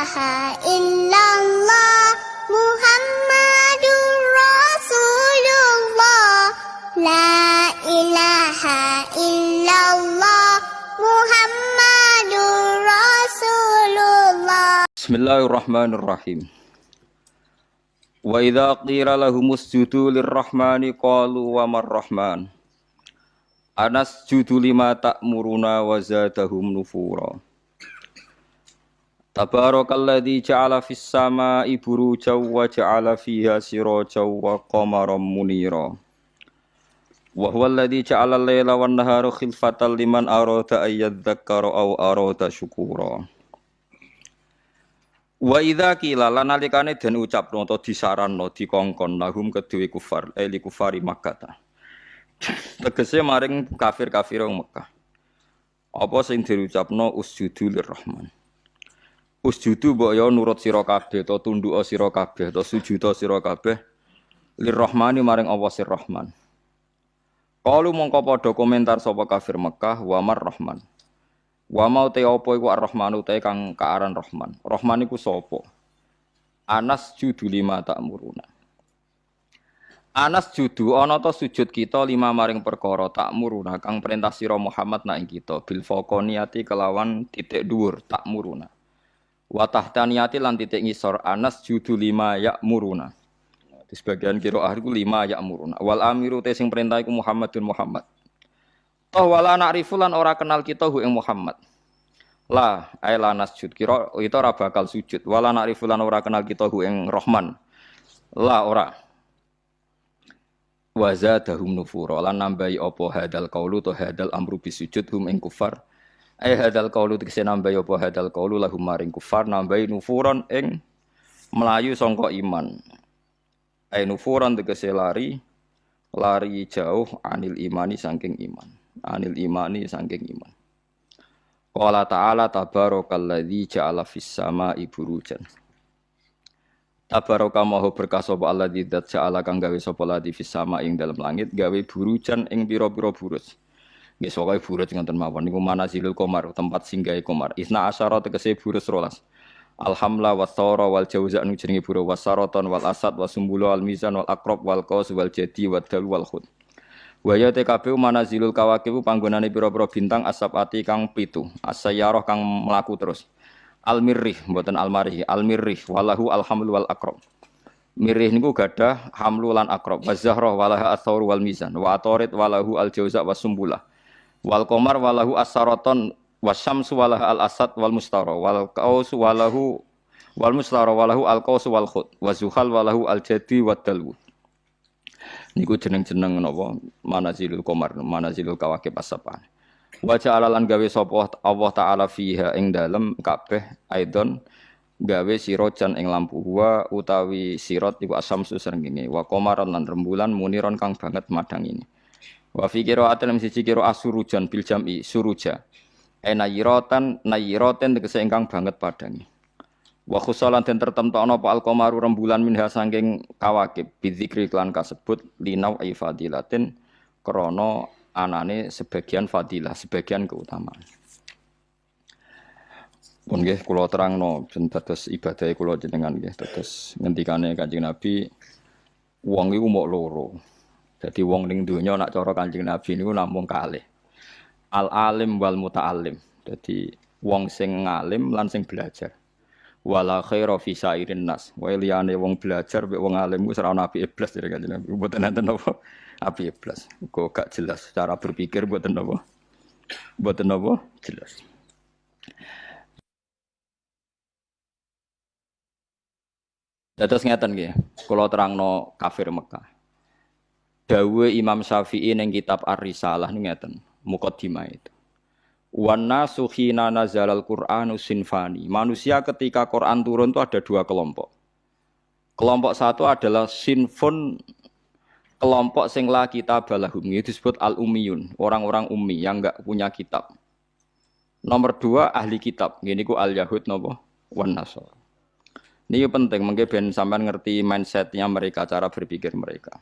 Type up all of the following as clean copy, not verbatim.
ilaha illallah Muhammadur Rasulullah. La ilaha illallah Muhammadur Rasulullah. Bismillahirrahmanirrahim. Wa idza qila lahum usjudu lirrahmani qalu wa marrahman. Anasjudu lima ta'muruna wa zadahum nufura. Tabarakalladzi ja'ala fis samaa'i burujan wa ja'ala fiha sirajan wa qamaran munira. Wa huwa alladzi ja'ala al-laila wan nahara khilfatan liman arada ay yadhakkara aw arada syukura. Wa idza qila lan nalikane den ucapno utawa disaranno dikongkon lahum kedue kufar li kufari Makkah. Tegese maring kafir-kafir wong Mekah. Apa sing diucapno usjudu lirrahman. Usjudu mbok ya nurut sira kabeh to tunduk sira kabeh to sujud sira kabeh lirrahmani maring Allah sir Rahman. Qalu mongko padha komentar sapa kafir Mekah wa marrahman. Wa mau te apa iku ar-rahmanu te kang kaaran Rahman. Rahman iku sapa? Anas judu lima ta'muruna. Anas judu ana ta sujud kita lima maring perkara ta'muruna kang perintah sira Muhammad nak ing kita bil faqaniyati kelawan titik dhuwur ta'muruna. Wa tahtaniyati lan titik ngisor Anas judu lima ya'muruna. Di sebagian qiraah iku lima ya'muruna. Wal amiru te sing perintah iku Muhammadun Muhammad. Toh wala na'rifu lan ora kenal kita hu ing Muhammad. La ay la nasjud kira itu ora bakal sujud. Wala na'rifu lan ora kenal kita hu ing Rahman. La ora. Wa zadahum nufura lan nambahi apa hadal qaulu to hadal amru bisujud hum ing kufar. Ay hadal qaulu tegese nambahi apa hadal qaulu lahum maring kufar nambahi nufuran ing melayu sangka iman. Ay nufuran tegese lari jauh anil imani saking iman. Anil imani saking iman. Qala ta'ala tabarakalladzi ja'ala fis samaa'i burujan. Tabaraka maha berkah sapa alladzi dzat ja'ala kang gawe sapa ladzi fis samaa'i ing dalem langit gawe burujan ing pira-pira buruj. Nggih sokae buruj ngoten mawon niku manazilul qamar tempat singgahe qamar. Isna asyara tegese buruj 12. Alhamla was-sawra wal jauza anu jenenge buruj wasaraton wal asad wasumbulu al mizan wal aqrab wal qaus wal jadi wad dal wal khud. Wa ya TKB manazilul kawakib panggonane pira-pira bintang asabati kang 7. As-sayyarah kang mlaku terus. Al-mirrih mboten al-marih, al-mirrih walahu al-hamlu wal aqrab. Mirrih niku gadah hamlu lan aqrab. Waz-zahrah walaha as-sawr wal mizan. Wa atarid walahu al-jauza wasumbulah. Wal qamar walahu as-saraton wasyamsu walaha al-asad wal mustara. Wal qaus walahu wal mustara walahu al-qaus wal khud. Wa zuhal walahu al-jadi wad dalwu. Niku jeneng-jeneng napa manazilul qamar, manazilul kawakib as-sab'ah. Wa ja'ala lan gawe sapa Allah taala fiha ing dalem kabeh aidon gawe sirajan ing lampu wa utawi sirat iku asamsu srengenge wa qamaran lan rembulan muniron kang banget madang ini. Wa fi qira'atin siji qira'ah surujan bil jam'i suruja. Nayiratan tegese ingkang banget padangi. Wa khusalan den tertemtokno apa al-qamaru rembulan minha saking kawakib bidzikri lan kasebut linau ifadilatin krana anane sebagian fadilah, sebagian keutamaan. Pun nggih kula terangno ben dados ibadah kula jenengan nggih dados ngendikane Kanjeng Nabi wong iku mok loro. Dadi wong ning donya nak cara Kanjeng Nabi niku namung kalih. Al-alim wal muta'allim. Dadi wong sing ngalim lan sing belajar. Wala khaira fi sairin nas. Wa liyane wong belajar mek wong alim ku ora ana apike blas dari Kanjeng Nabi. Mboten enten apa apike blas. Kok gak jelas cara berpikir mboten apa. Mboten apa jelas. Dados ngeten nggih, kula terangno kafir Mekah. Dawuh Imam Syafi'i ning kitab Ar-Risalah niku ngeten, muqaddimah itu. Wan nasu khina nazalal Qur'anu sinfani. Manusia ketika Quran turun itu ada dua kelompok. Kelompok satu adalah sinfun, kelompok sing la kitab balahum, itu disebut al-ummiyun, orang-orang ummi yang enggak punya kitab. Nomor dua ahli kitab, ini ku al-yahud napa wan nasara. Ini penting, mungkin ben sampean ngerti mindsetnya mereka, cara berpikir mereka.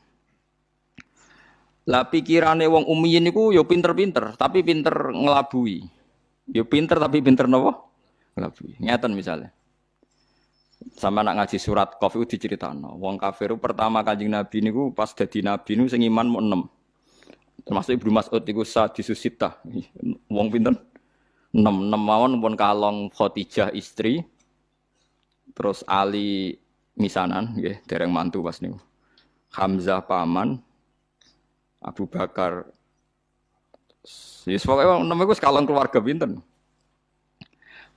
Lah pikirane wong ummiyin niku ya pinter-pinter, tapi pinter ngelabui. Ya pinter tapi pinter napa? Ngelabui. Ngeten misalnya. Sama nak ngaji surat Qaf itu diceritakno. Wong kafir pertama Kanjeng Nabi niku pas dadi nabi niku sing iman mau 6. Termasuk Ibnu Mas'ud iku sadisusita. Wong pinten? 6 mawon pun kalong Khadijah istri. Terus Ali misanan nggih, dereng mantu pas niku. Hamzah paman, Abu Bakar. Wis pokoke wong 6 iku kalong keluarga pinten.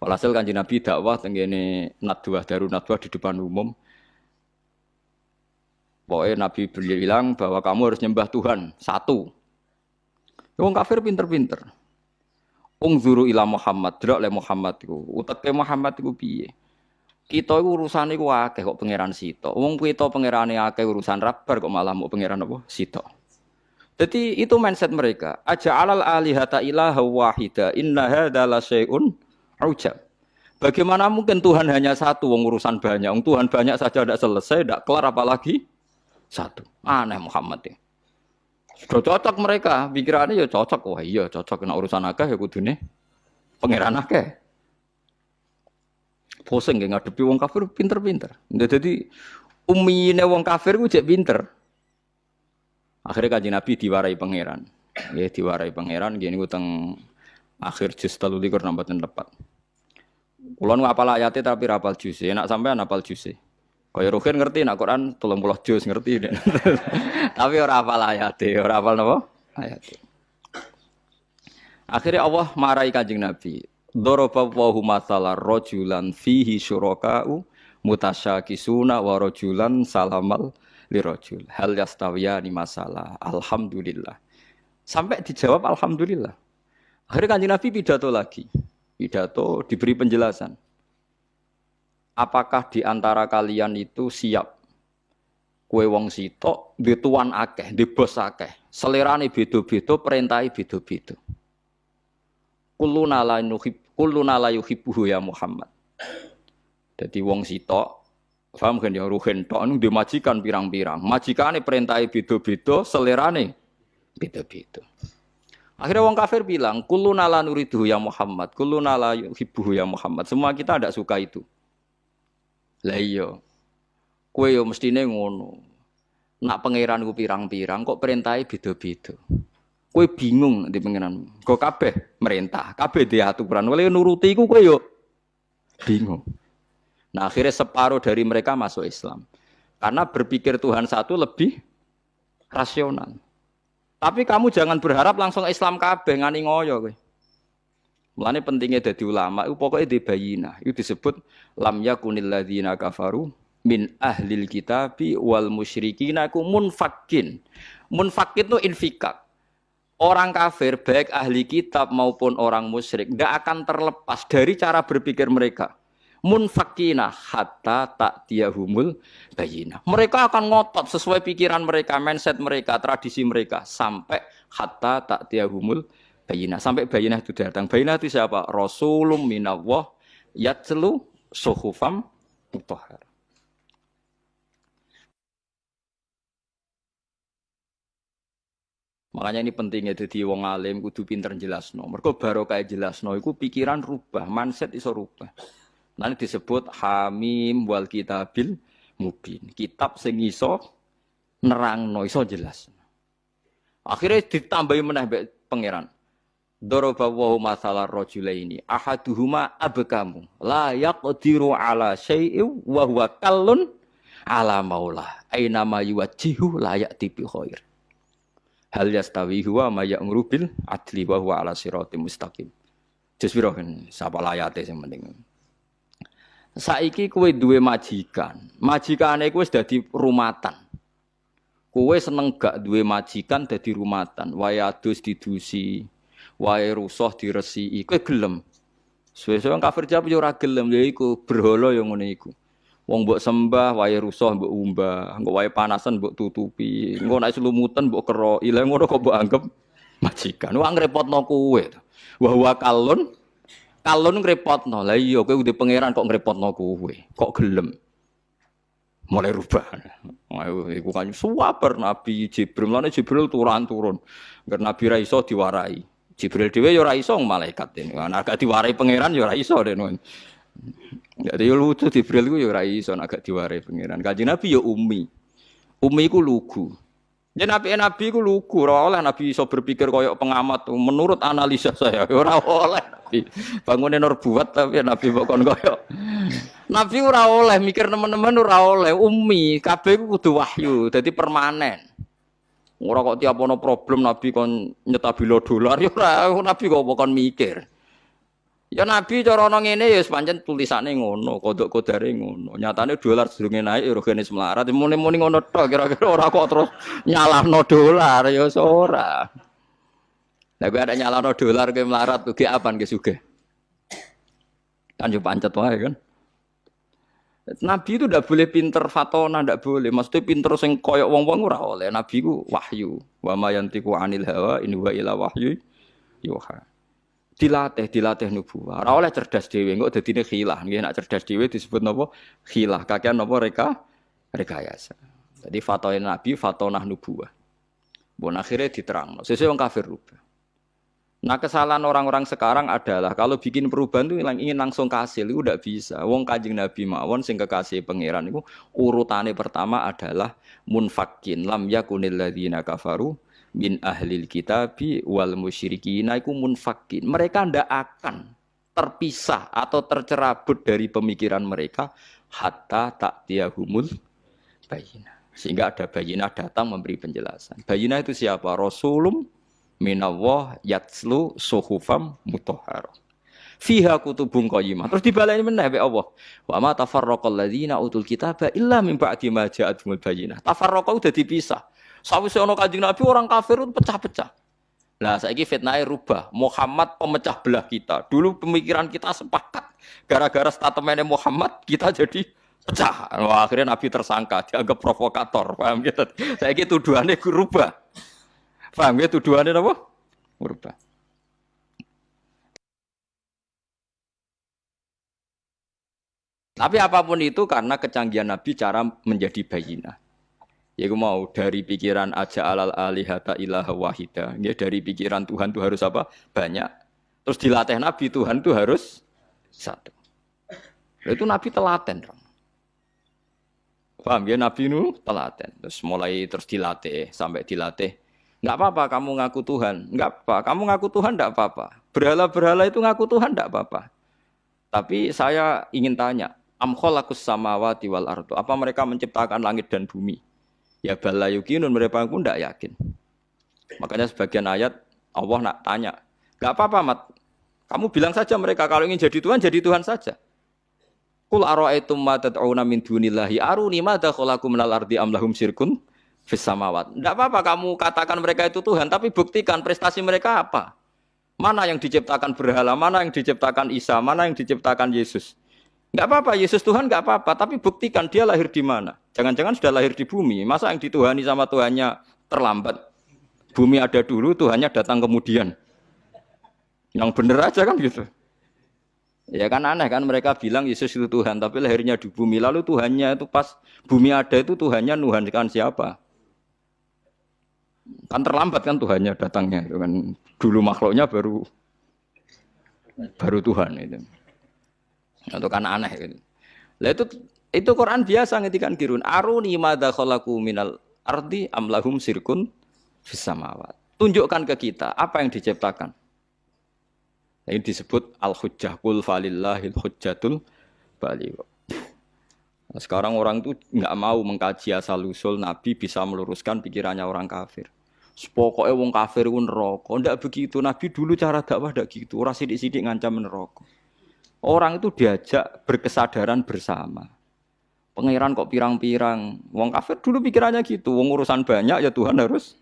Walhasil Kanjeng Nabi dakwah tenggene nadwah darun nadwah di depan umum. Pokoknya Nabi bilang bahwa kamu harus nyembah Tuhan satu. Wong kafir pinter-pinter. Ungzuru ila Muhammad, delok le Muhammad iku. Uteke Muhammad iku piye? Kita iku urusane iku akeh kok pangeran Sita. Wong kita pangerane akeh urusan rabar kok malah mau pangeran apa? Sita. Jadi itu mindset mereka. Aja'alal alihata ilaha wahida inna hadza la syai'un ujab. Bagaimana mungkin Tuhan hanya satu, wong urusan banyak. Wong Tuhan banyak saja tidak selesai, tidak kelar apalagi satu. Aneh Muhammad ya. Sudah cocok mereka, pikirannya ya cocok. Wah iya cocok kena urusan akeh ya kudune pangeran akeh. Pusing nggih ngadepi wong kafir pinter-pinter. Jadi umine wong kafir ku jek pinter. Akhirnya Kanjeng Nabi diwarai pangeran. Ya diwarai pangeran gini ku teng akhir juz 23 nambahan tepat. Kulo nu apal ayate tapi ra apal juz. Enak sampean apal juz. Kaya Ruhin ngerti nek Quran 30 juz ngerti. Tapi ora apal ayate, ora apal napa? Ayate. Akhirnya Allah marahi Kanjeng Nabi. Daraba wa masalan rajulan fihi syuraka'u mutasyakisuna wa rajulan salamal lirajul. Hal yastawiyani masalah. Alhamdulillah. Sampai dijawab alhamdulillah. Akhirnya Kanjeng Nabi pidato lagi. Pidato diberi penjelasan. Apakah di antara kalian itu siap? Kue wong sitok, di tuan akeh, di bos akeh. Selerane beda-beda, perintahe beda-beda. Kulluna la yuhibbuhu ya Muhammad. Jadi wong sitok, paham kan ya ruhen tok anu dimajikan pirang-pirang. Majikane perintahe beda-beda, selerane beda-beda. Akhirnya wong kafir bilang, kulluna la nuriduhu ya Muhammad, kulluna la yuhibbuhu ya Muhammad. Semua kita tidak suka itu. Lah iya. Kowe yo mestine ngono. Nak pangeran ku pirang-pirang kok perintahe beda-beda. Kowe bingung di pangeran. Kok kabeh merintah, kabeh di aturan. Wale nuruti iku kowe yo bingung. Nah, akhirnya separuh dari mereka masuk Islam. Karena berpikir Tuhan satu lebih rasional. Tapi kamu jangan berharap langsung Islam kabeh ngani ngoyo kowe. Mulane pentingnya dadi ulama itu pokoknya dibayina. Itu disebut lam yakunil ladzina kafaru min ahlil kitabi wal musyrikina ku munfakin. Munfakin itu infikak. Orang kafir baik ahli kitab maupun orang musyrik enggak akan terlepas dari cara berpikir mereka. Munfakina hatta ta'tiyahumul bayinah. Mereka akan ngotot sesuai pikiran mereka, mindset mereka, tradisi mereka sampai hatta ta'tiyahumul bayinah. Sampai bayinah itu datang. Bayinah itu siapa? Rasulun minallah yatlu suhufam mutahhar. Makanya ini pentingnya jadi wong alim kudu pinter jelasno. Mergo barokah jelasno iku pikiran rubah, mindset iso rubah. Nanti disebut Hamim wal kitabil mubin. Kitab sing iso nerangno iso jelas. Akhirnya ditambahi meneh mbek pangeran. Daraba wa masalah rajulaini ahaduhuma abkamu la yaqdiru ala syai'in wa huwa kallun ala maulah aina ma yuwajjihu la ya'ti bi khair. Hal yastawi huwa ma ya'muru bil adli wa huwa ala siratim mustaqim. Jespiro kan sapa layate sing penting. Saiki kowe duwe majikan. Majikane kowe wis dadi rumatan. Kowe seneng gak duwe majikan dadi rumatan, wae adus didusi, wae rusuh diresiki. Kowe gelem. Suwe-suwe kafir jawab yo ora gelem, ya iku berhala yo ngene iku. Wong mbok sembah, wae rusuh mbok umbah, engko wae panasan mbok tutupi, engko nek selumutan mbok keroki. Lah ngono kok mbok anggap majikan. Wong ngrepotno kowe. Wa kalun kalon ngrepotno. Lah iya kowe udah pangeran kok ngrepotno kowe. Kok gelem. Mulai rubah. Ayo iku kan suwaper Nabi Jibril. Lan Jibril turun-turun. Ngger Nabi ra iso diwarai. Jibril dhewe ya ora iso malaikat. Nek gak diwarai pangeran ya ora iso den. Jadi yo lucu Jibril ku yo ora iso agak diwarai pangeran. Kanjeng Nabi yo ummi. Ummi ku lugu. Ya nabi ku lugu, ora oleh nabi iso berpikir koyok pengamat. Menurut analisa saya ora oleh nabi. Bangune nur buat tapi nabi kok kon koyok. Nabi ora oleh mikir teman-teman ora oleh ummi, kabeh ku kudu wahyu, dadi permanen. Ora kok tiap ono problem nabi kon nyetabilo dolar ya ora nabi kok kon mikir. Ya nabi cara ana ngene ya pancen tulisane ngono, kodok-kodare ngono. Nyatane dolar sedurunge naik ya regane semlarat, muni-muni ngono tok kira-kira ora kok terus nyalahno dolar ya ora. Lah kowe ada nyalahno dolar kowe melarat ugi apan ke sugih. Kan yo pancet wae kan. Nabi itu ndak boleh pinter fatona, ndak boleh. Maksudnya pinter sing koyok wong-wong ora oleh. Nabi ku wahyu. Wa ma yantiqu 'anil hawa in huwa illa wahyu yuha. Dilatih nubuwah. Ora oleh cerdas dhewe, engko dadine khilah. Nggih nek cerdas dhewe disebut napa? Khilah. Kakean napa rekayasa. Jadi fatone Nabi fatonah nubuwah. Bon akhirnya diterangno. Sesuk wong kafir rubah. Nah kesalahan orang-orang sekarang adalah kalau bikin perubahan itu ingin langsung kasil itu tidak bisa. Wong Kanjeng Nabi mawon sing kekasih pangeran itu urutane pertama adalah munfakin lam yakunil ladzina kafaru min ahlil kitabi wal musyrikin iku munfakin. Mereka ndak akan terpisah atau tercerabut dari pemikiran mereka hatta ta'tiyahumul bayyinah. Sehingga ada bayyinah datang memberi penjelasan. Bayyinah itu siapa? Rasulum minallah yatslu suhufam mutahharah fiha kutubun qayyimah. Terus dibaleni meneh be Allah. Wa ma tafarraqal ladzina utul kitaba illa min ba'di ma ja'atumul bayyinah. Tafarraqa udah dipisah. Sawise ana Kanjeng Nabi orang kafir itu pecah-pecah. Lah saiki fitnahe rubah. Muhammad pemecah belah kita. Dulu pemikiran kita sepakat. Gara-gara statementnya Muhammad kita jadi pecah. Wah, akhirnya Nabi tersangka, dianggap provokator. Paham gitu? Saiki tuduhannya rubah. Paham ya tuduhannya apa? Merubah. Tapi apapun itu karena kecanggihan Nabi cara menjadi bayinah. Ya mau dari pikiran aja alal alihata ilaha wahida. Ya dari pikiran Tuhan itu harus apa? Banyak. Terus dilatih Nabi Tuhan itu harus satu. Itu Nabi telaten. Paham ya Nabi itu telaten. Terus mulai terus dilatih sampai dilatih. Enggak apa-apa kamu ngaku Tuhan. Enggak apa. Kamu ngaku Tuhan enggak apa-apa. Berhala-berhala itu ngaku Tuhan enggak apa-apa. Tapi saya ingin tanya, am khalaqus samawati wal ardu. Apa mereka menciptakan langit dan bumi? Ya bala yuqinun, mereka pun enggak yakin. Makanya sebagian ayat Allah nak tanya, enggak apa-apa Mat. Kamu bilang saja mereka kalau ingin jadi Tuhan saja. Qul ara'aitum ma tad'una min dunillahi aruni madza khalaqu minal ardi am lahum syirkun fis samawat. Enggak apa-apa kamu katakan mereka itu Tuhan, tapi buktikan prestasi mereka apa? Mana yang diciptakan berhala, mana yang diciptakan Isa, mana yang diciptakan Yesus. Enggak apa-apa, Yesus Tuhan enggak apa-apa, tapi buktikan dia lahir di mana. Jangan-jangan sudah lahir di bumi. Masa yang dituhani sama Tuhannya terlambat? Bumi ada dulu, Tuhannya datang kemudian. Yang benar aja kan gitu. Ya kan aneh kan mereka bilang Yesus itu Tuhan, tapi lahirnya di bumi. Lalu Tuhannya itu pas bumi ada itu Tuhannya nuhankan siapa? Kan terlambat kan Tuhannya datangnya itu kan. Dulu makhluknya baru Tuhan itu. Itu kan aneh gitu. Lah itu Quran biasa ngetikan kirun aruni madza khalaqu minal ardi am lahum sirkun fis samawat. Tunjukkan ke kita apa yang diciptakan. Ini disebut al-hujjah qul falillahil hujjatul baligh. Nah, sekarang orang itu enggak mau mengkaji asal-usul Nabi bisa meluruskan pikirannya orang kafir. Pokoknya wong kafir ku neraka. Ndak begitu. Nabi dulu cara dakwah ndak gitu. Ora sithik-sithik ngancam neraka. Orang itu diajak berkesadaran bersama. Pangeran kok pirang-pirang. Wong kafir dulu pikirannya gitu. Wong urusan banyak ya Tuhan harus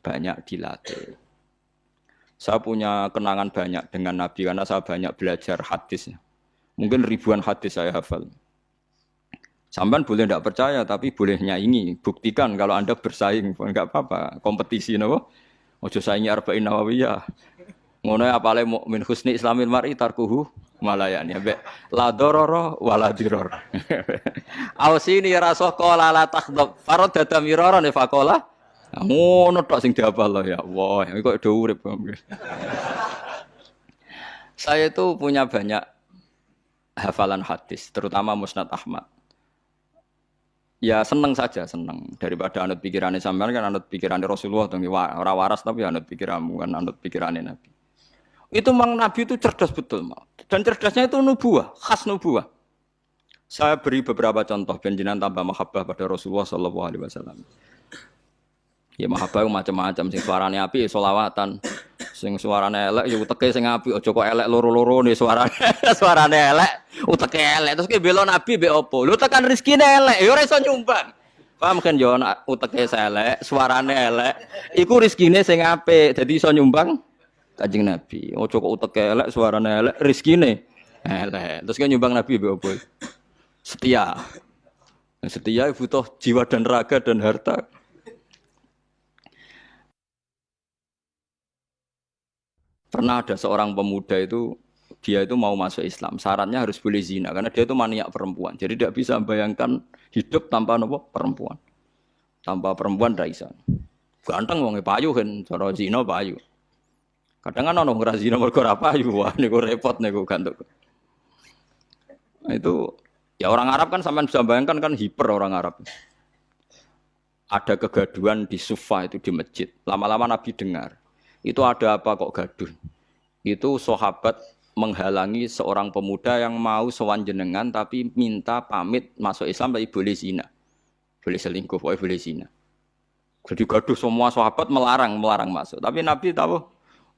banyak dilatih. Saya punya kenangan banyak dengan Nabi karena saya banyak belajar hadis. Mungkin ribuan hadis saya hafal. Sampai boleh tidak percaya, tapi boleh nyaingi. Buktikan kalau Anda bersaing, enggak apa-apa. Kompetisi, no? Ojo saingi arba'in nawawiyah. Ngono apale mukmin husni islamil mar'i tarkuhu malayan ya. La dororo wala diror. Ausini rasul qala la takhdab. Farad dada miraran faqala. Ngono tok sing dihafal ya Allah. Kok do urip. Saya itu punya banyak hafalan hadis, terutama Musnad Ahmad. Ya seneng saja, seneng daripada anut pikirannya sampean kan anut pikirannya Rasulullah dong, ora waras tapi anut pikiranmu kan anut pikirannya Nabi. Itu memang Nabi itu cerdas betul, dan cerdasnya itu nubuah, khas nubuah. Saya beri beberapa contoh benjinan tambah mahabbah pada Rasulullah Shallallahu Alaihi Wasallam. Ya mahabbah macam-macam, sing suarane api solawatan, sing suarane elek ya uteke sing apik, aja kok elek loro-loro nih suarane, suarane elek, uteke elek, terus ki bela Nabi mbek opo? Lho tekan rezekine elek, ya ora iso nyumbang. Paham kan yo uteke elek, suarane elek, iku rezekine sing apik, dadi iso nyumbang Kanjeng Nabi. Aja kok uteke elek, suarane elek, rezekine elek. Terus kan nyumbang Nabi mbek opo? Setia. Setia butuh jiwa dan raga dan harta. Pernah ada seorang pemuda itu, dia itu mau masuk Islam. Syaratnya harus boleh zina, karena dia itu maniak perempuan. Jadi tidak bisa membayangkan hidup tanpa perempuan. Tanpa perempuan tidak bisa. Ganteng wong payu kan, cara zina payu. Kadang kan ono ora zina mergo ora payu, wah niku repot niku gantuk. Nah, itu ya orang Arab kan sampean bisa bayangkan kan hiper orang Arab. Ada kegaduhan di Sufa itu di masjid. Lama-lama Nabi dengar. Itu ada apa kok gaduh? Itu sahabat menghalangi seorang pemuda yang mau sowan jenengan tapi minta pamit masuk Islam tapi boleh zina. Boleh selingkuh, boleh zina. Jadi gaduh semua sahabat melarang masuk. Tapi Nabi tahu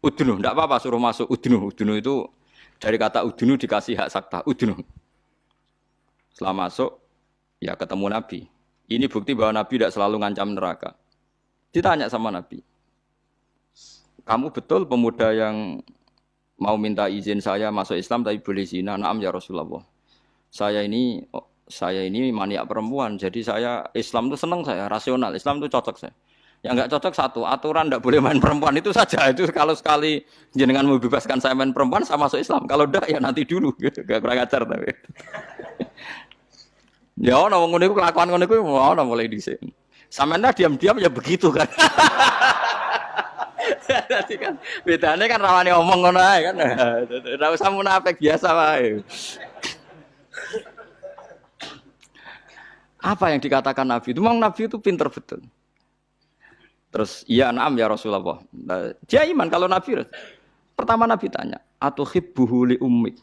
udunu, tidak apa-apa suruh masuk udunu. Udunu itu dari kata udunu dikasih hak sakta, udunu. Setelah masuk ya ketemu Nabi. Ini bukti bahwa Nabi tidak selalu ngancam neraka. Ditanya sama Nabi. Kamu betul pemuda yang mau minta izin saya masuk Islam tapi boleh zina? Naam ya Rasulullah. Saya ini maniak perempuan, jadi saya Islam itu senang saya, rasional. Islam itu cocok saya. Yang enggak cocok satu, aturan enggak boleh main perempuan itu saja. Itu kalau sekali jenengan membebaskan saya main perempuan, saya masuk Islam. Kalau enggak ya nanti dulu. Enggak kurang ajar tapi. Ya ono ngono iku kelakuan ngono iku ono mulai dhisik. Sampeyan diam-diam ya begitu kan. Jadi kan bedanya kan rawane omong ngono ae kan. Ora usah munafik biasa wae. Apa yang dikatakan Nabi itu? Memang Nabi itu pinter betul. Terus iya na'am ya Rasulullah. Dia iman kalau Nabi. Pertama Nabi tanya, "Atuhibbuhu li ummik?"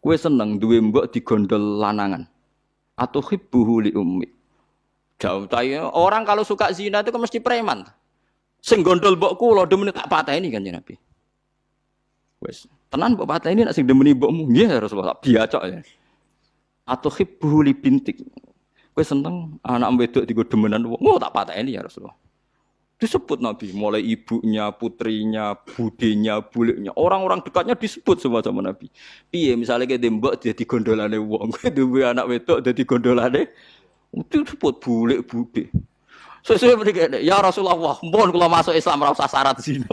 Kowe seneng duwe mbok digondol lanangan. Atuhibbuhu li ummik. Jauh tanya, orang kalau suka zina itu kan mesti preman. Sing gondol mbokku lho demene tak pateni kan Nabi. Wes, tenan mbok pateni nek sing demeni mbokmu. Nggih ya Rasulullah, tak biacok ya. Atuhibbuhu li bintik. Kowe seneng anak wedok digo demenan wong. Oh tak pateni ya Rasulullah. Disebut Nabi, mulai ibunya, putrinya, budenya, buliknya, orang-orang dekatnya disebut semua sama Nabi. Piye misalnya kayak dembok jadi gondolane wong, duwe anak wedok jadi gondolane, disebut bulik bude. Sesuai mereka, ya Rasulullah, mohon kalau masuk Islam ora usah syarat zina.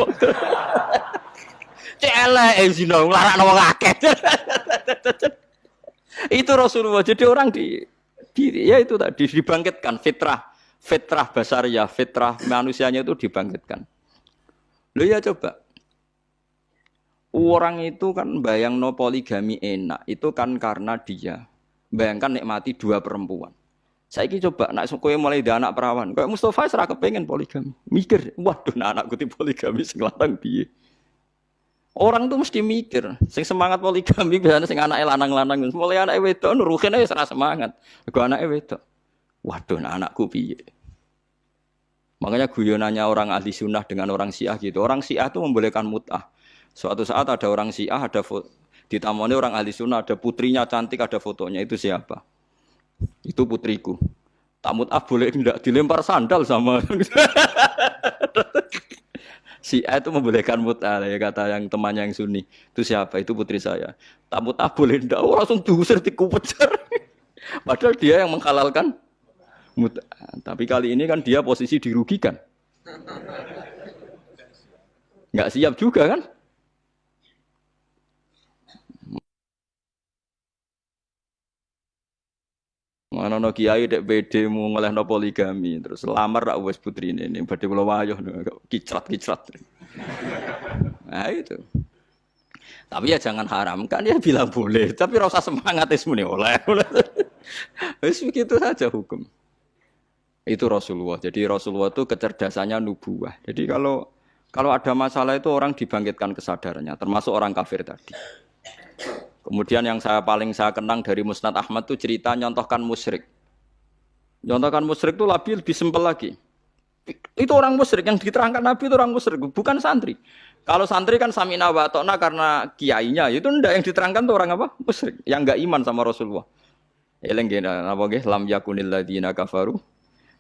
Celek zina, nglarakno wong akeh. Itu Rasulullah. Jadi orang ya itu tadi dibangkitkan fitrah basariyah, fitrah manusianya itu dibangkitkan. Loh ya coba. Orang itu kan bayangno poligami enak, itu kan karena dia bayangkan nikmati dua perempuan. Saiki coba nek kowe mulai di anak perawan, kayak Mustafa ora kepengin poligami. Mikir, waduh anakku di poligami sing lanang piye. Orang tuh mesti mikir, sing semangat poligami biasanya sing anake lanang-lanang, mulai anake wedok nuruhine wis ora semangat. Mergo anake wedok. Waduh anakku piye. Makanya guyonannya orang ahli sunnah dengan orang syiah gitu. Orang syiah itu membolehkan mut'ah. Suatu saat ada orang syiah, ada ditamoni orang ahli sunnah, ada putrinya cantik, ada fotonya. Itu siapa? Itu putriku. Tak mut'ah boleh enggak dilempar sandal sama. Syiah itu membolehkan mut'ah ya kata yang temannya yang sunni. Itu siapa? Itu putri saya. Tak mut'ah boleh enggak? Oh, langsung diusir dikupecer. Padahal dia yang menghalalkan tapi kali ini kan dia posisi dirugikan. Enggak siap juga kan? Mana no kiai dek BD mau ngelehno poligami terus lamar rak wis putrine ini badhe kula wayah kicrat. Nah itu. Tapi ya jangan haramkan ya bilang boleh. Tapi rasa semangat muni oleh. Wis begitu saja hukum. Itu Rasulullah. Jadi Rasulullah itu kecerdasannya nubuwah. Jadi kalau ada masalah itu orang dibangkitkan kesadarannya, termasuk orang kafir tadi. Kemudian yang paling saya kenang dari Musnad Ahmad itu cerita nyontohkan musyrik. Nyontohkan musyrik itu lebih simpel lagi. Itu orang musyrik yang diterangkan Nabi itu orang musyrik, bukan santri. Kalau santri kan samina wa ta'na karena kiainya, itu ndak yang diterangkan tuh orang apa? Musyrik, yang enggak iman sama Rasulullah. Eleng gena apa nggih lam yakunil ladina kafaru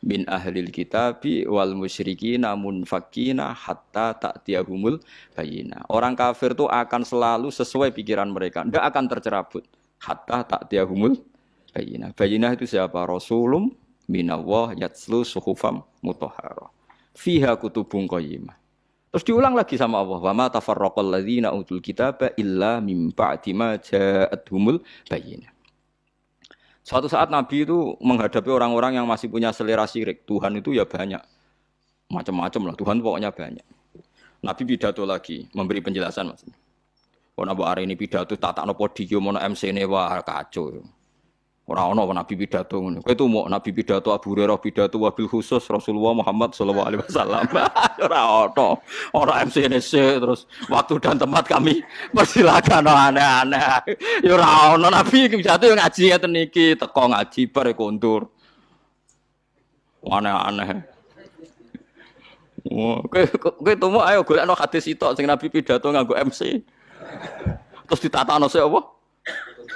min ahlil kitabi wal musyrikina munfakina hatta ta'tiyahumul bayyinah. Orang kafir tuh akan selalu sesuai pikiran mereka, ndak akan tercerabut hatta ta'tiyahumul bayyinah. Bayyinah itu siapa? Rasulum minallah yatslu suhufam mutahharah fiha kutubun qayyimah. Terus diulang lagi sama Allah, wa ma tafarraqal ladzina utul kitaba illa mim ba'di ma ja'atuhumul bayyinah. Suatu saat Nabi itu menghadapi orang-orang yang masih punya selera syirik. Tuhan itu ya banyak, macam-macam lah. Tuhan pokoknya banyak. Nabi pidato lagi, memberi penjelasan maksudnya. Kalau hari ini pidato tatakno podium, ono MC-ne wah kacau. Orang ono Nabi pidato ngono. Kowe itu mau Nabi pidato Abu Hurairah pidato wabil khusus Rasulullah Muhammad sallallahu alaihi wasallam. Ora ono. Ora MC-ne terus waktu dan tempat kami persilakan aneh-aneh. Ya ora ono Nabi pidato yang ngaji ngeten niki, teko ngaji bare kondur. Aneh-aneh. Kowe tumu ayo golekno hadis sitok sing Nabi pidato nganggo MC. Terus ditatakno sik apa?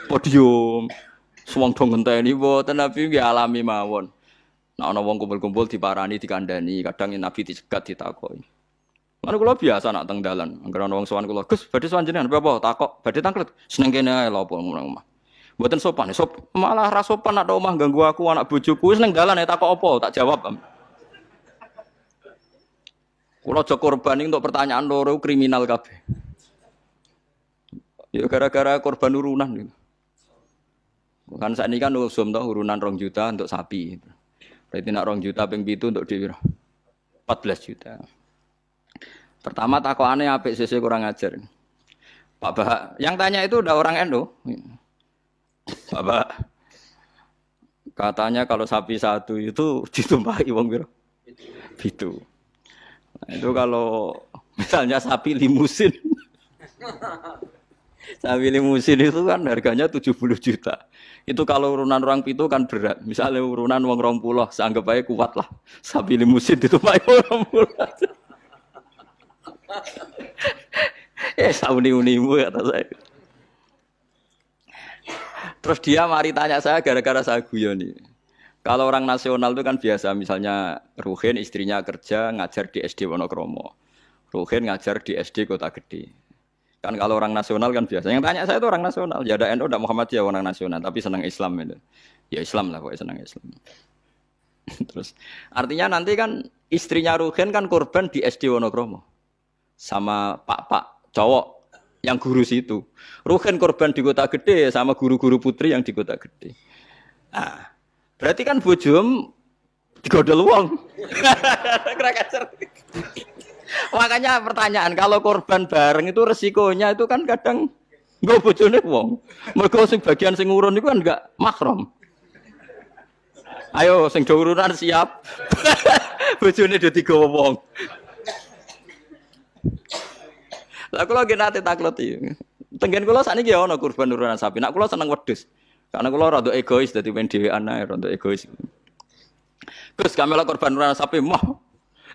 Podium. Suwang dong ngenteni mboten Nabi nggih alami mawon. Nek ana wong kumpul-kumpul diparani dikandani, kadang Nabi dicegat ditakoki. Lan kula biasa nak teng dalan, anggere ana wong sowan kula, "Gus, badhe sowan jenengan apa takok, badhe tanglet." Seneng kene ae lho apa ngomong omah. Mboten sopan, malah ra sopan nak omah ganggu aku anak bojoku wis nang dalan takok apa, tak jawab. Kula aja korban untuk pertanyaan loro kriminal kabeh. Ya gara-gara korban urunan gitu. Kan saat ini kan usum toh urunan 2 juta untuk sapi. Berarti nak 2 juta ping 7 untuk dhewe 14 juta. Pertama takokane apik sese kurang ajar. Pak Bah, yang tanya itu udah orang NU. Pak Bah, katanya kalau sapi satu itu ditumpahi wong piro? 7. Nah, itu kalau misalnya sapi limusin. Sapi limusin itu kan harganya 70 juta. Itu kalau urunan orang pitu kan berat. Misalnya urunan wong 20, seanggap aja kuat lah. Sapi limusin ditumpahi orang 20. Sauni-unimu kata saya. Terus dia mari tanya saya gara-gara saya guyon nih. Kalau orang nasional itu kan biasa, misalnya Ruhin istrinya kerja ngajar di SD Wonokromo. Ruhin ngajar di SD Kota Gede. Kan kalau orang nasional kan biasa. Yang tanya saya itu orang nasional. Ya ada NU, ada Muhammadiyah orang nasional, tapi senang Islam itu. Ya Islam lah, pokoknya senang Islam. Terus artinya nanti kan istrinya Ruhin kan korban di SD Wonokromo sama pak cowok yang guru situ. Ruhin korban di Kota Gede sama guru-guru putri yang di Kota Gede. Nah, berarti kan bojom digodol wong. Makanya pertanyaan, kalau korban bareng itu resikonya itu kan kadang nggo bojone wong. Mergo sing bagian sing ngurun itu kan enggak mahram. Ayo sing do urunan siap. Bojone do digawa wong. Lah kula nggih nate takleti. Tenggen kula sakniki ya ana korban urunan sapi. Nek kula seneng wedhus. Karena kula rada egois dadi men dhewean ae rada egois. Terus kamela korban urunan sapi mah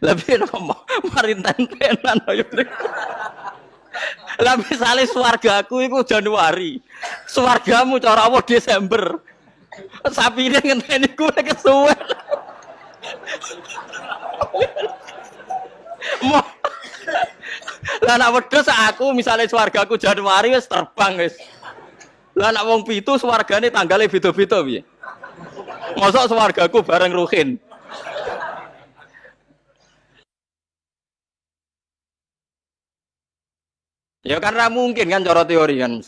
lebih nopo marinten-tenan ayo. Lah misale swargaku iku Januari. Swargamu cara apa Desember. Sapine ngenteni ku nek kesuwen. Lah nek wedhus aku misale swargaku Januari wis terbang wis. Lah nek wong pitu swargane tanggale beda-beda piye? Mosok swargaku bareng Ruhin. Ya kan ra mungkin kan cara teori kan.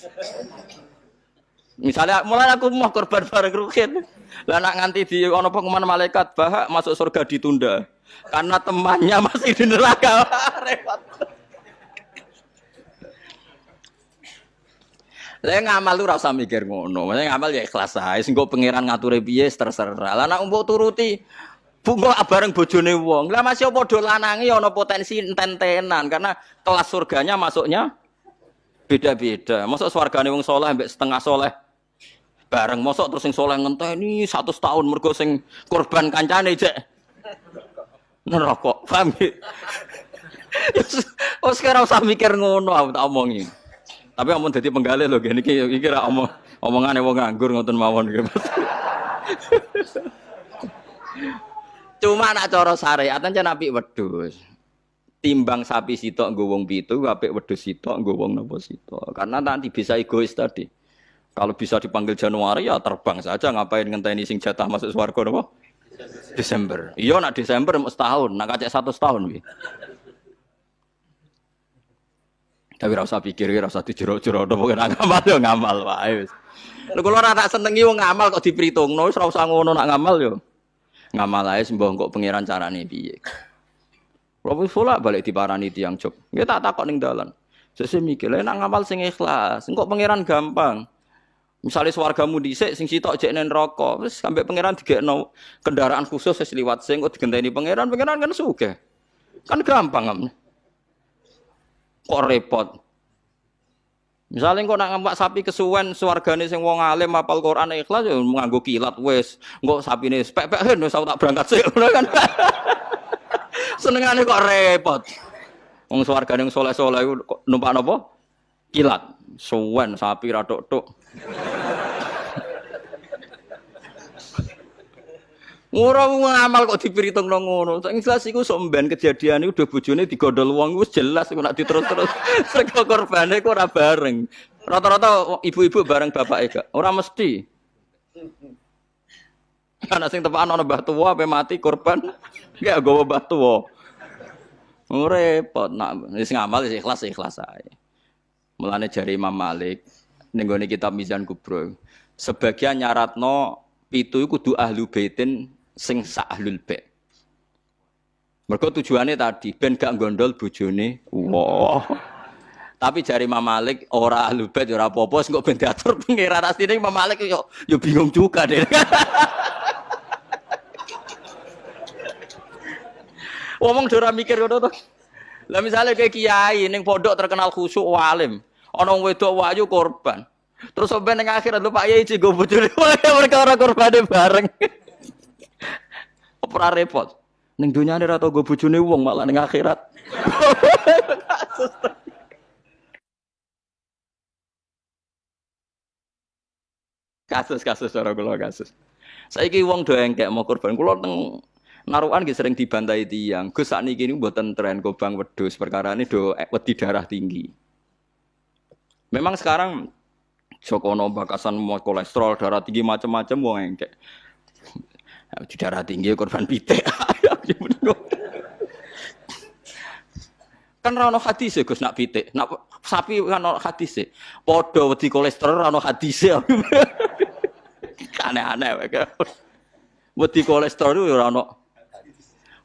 Misalnya mulai aku mau korban bareng Ruhin. Lah nak nganti di ana pengumuman malaikat bahak masuk surga ditunda. Karena temannya masih di neraka. Repot. Lah ngamal lu ora usah mikir ngono. Maksudnya ngamal ya ikhlas ae. Sing kok pangeran ngature piye terserah. Lah nek mbok turuti bungo bareng bojone wong. Lah masih padha lanange ya ana potensi enten-tenan karena kelas surganya masuknya beda-beda. Mosok swargane wong saleh mbek setengah saleh bareng mosok terus sing saleh ngenteni 100 tahun mergo sing korban kancane jek neraka. Paham ya? Oh sekarang usah mikir ngono aku tak omongi. Tapi amun dadi penggalih lho ngene iki ra omongane wong nganggur ngoten mawon. Cuma nak cara syariat ancen apik wedhus. Timbang sapi sitok nggo wong pitu apik wedhus sitok nggo wong napa sitok. Karena nanti bisa egois tadi. Kalau bisa dipanggil Januari ya terbang saja ngapain ngenteni sing jatah masuk swarga napa? Desember. Iya nak Desember mesti setahun, nak kacek 100 tahun piye. Tapi ora usah pikir, ora usah dijero-jero pokoke nak ngamal yo ngamal wae wis. Lha kula ora tak senengi wong ngamal kok dipritungno, wis ora usah ngono nak ngamal yo. Ngamal ae sembah kok pangeran carane piye. Kula wis balik diparani tiyang Jog. Nggih tak takok ning dalan. Sesuk mikir, lha nak ngamal sing ikhlas, engko pangeran gampang. Misalnya swargamu dhisik sing sitok jek nen neraka, wis sampe pangeran digekno kendaraan khusus wis liwat sing kok digenteni pangeran kan sugih. Kan gampang. Kok repot. Misalnya kok nak ngampak sapi kesuwen swargane sing wong alim hafal Quran ikhlas ya nganggo kilat wis. Engko sapine pek-pek wis tak berangkat sik ngono kan. Senengane kok repot. Wong swargane saleh-saleh iku numpak napa? Kilat. Suwen sapi ra tok-tok. Ora ngamal kok dipiritungno ngono. Sak jelas iku sok mben kejadian iku udah bojone digondol wong wis jelas iku nek diterus-terus sego korbane kok ora bareng. Rata-rata ibu-ibu bareng bapake gak. Ora mesti. Ana sing tepakan ana mbah tuwa ape mati korban gak nggawa mbah tuwa. Repot nak wis ngamal wis ikhlas ae. Mulane jari Imam Malik ning gone kitab Mizan Kubra. Sebagian nyaratno pitu iku kudu ahlu baitin sing sak ahlul bait. Mergo tujuane tadi ben gak gondol bojone. Wah. Tapi jari Imam Malik ora ahlul bait ora apa-apa sing kok ben diatur pangeran asline Imam Malik yo bingung juga deh. Wong ora mikir ngono to. Lah misale kayak kiai ning pondok terkenal khusyuk alim, ana wong wedok wayu korban. Terus sampe ning akhirat lho Pak Yai go bojone perkara korbane bareng. Ora repot. Ning dunyane ora tau go bojone wong malah ning akhirat. Kasus ora kula kasus. Saiki wong do engkek mau korban kula teng narukan nggih sering dibantai tiyang. Gus sakniki niku mboten tren kobang wedhus, perkarane do wedi darah tinggi. Memang sekarang Jokono bakasan mau kolesterol, darah tinggi macam-macam wong engkek. Di darah tinggi korban pitik. Kan ra ono hadis Gus nak pitik. Nak sapi kan ono hadis. Padha wedi kolesterol ra ono hadis. Aneh-aneh wae. Wedi kolesterol ora ono.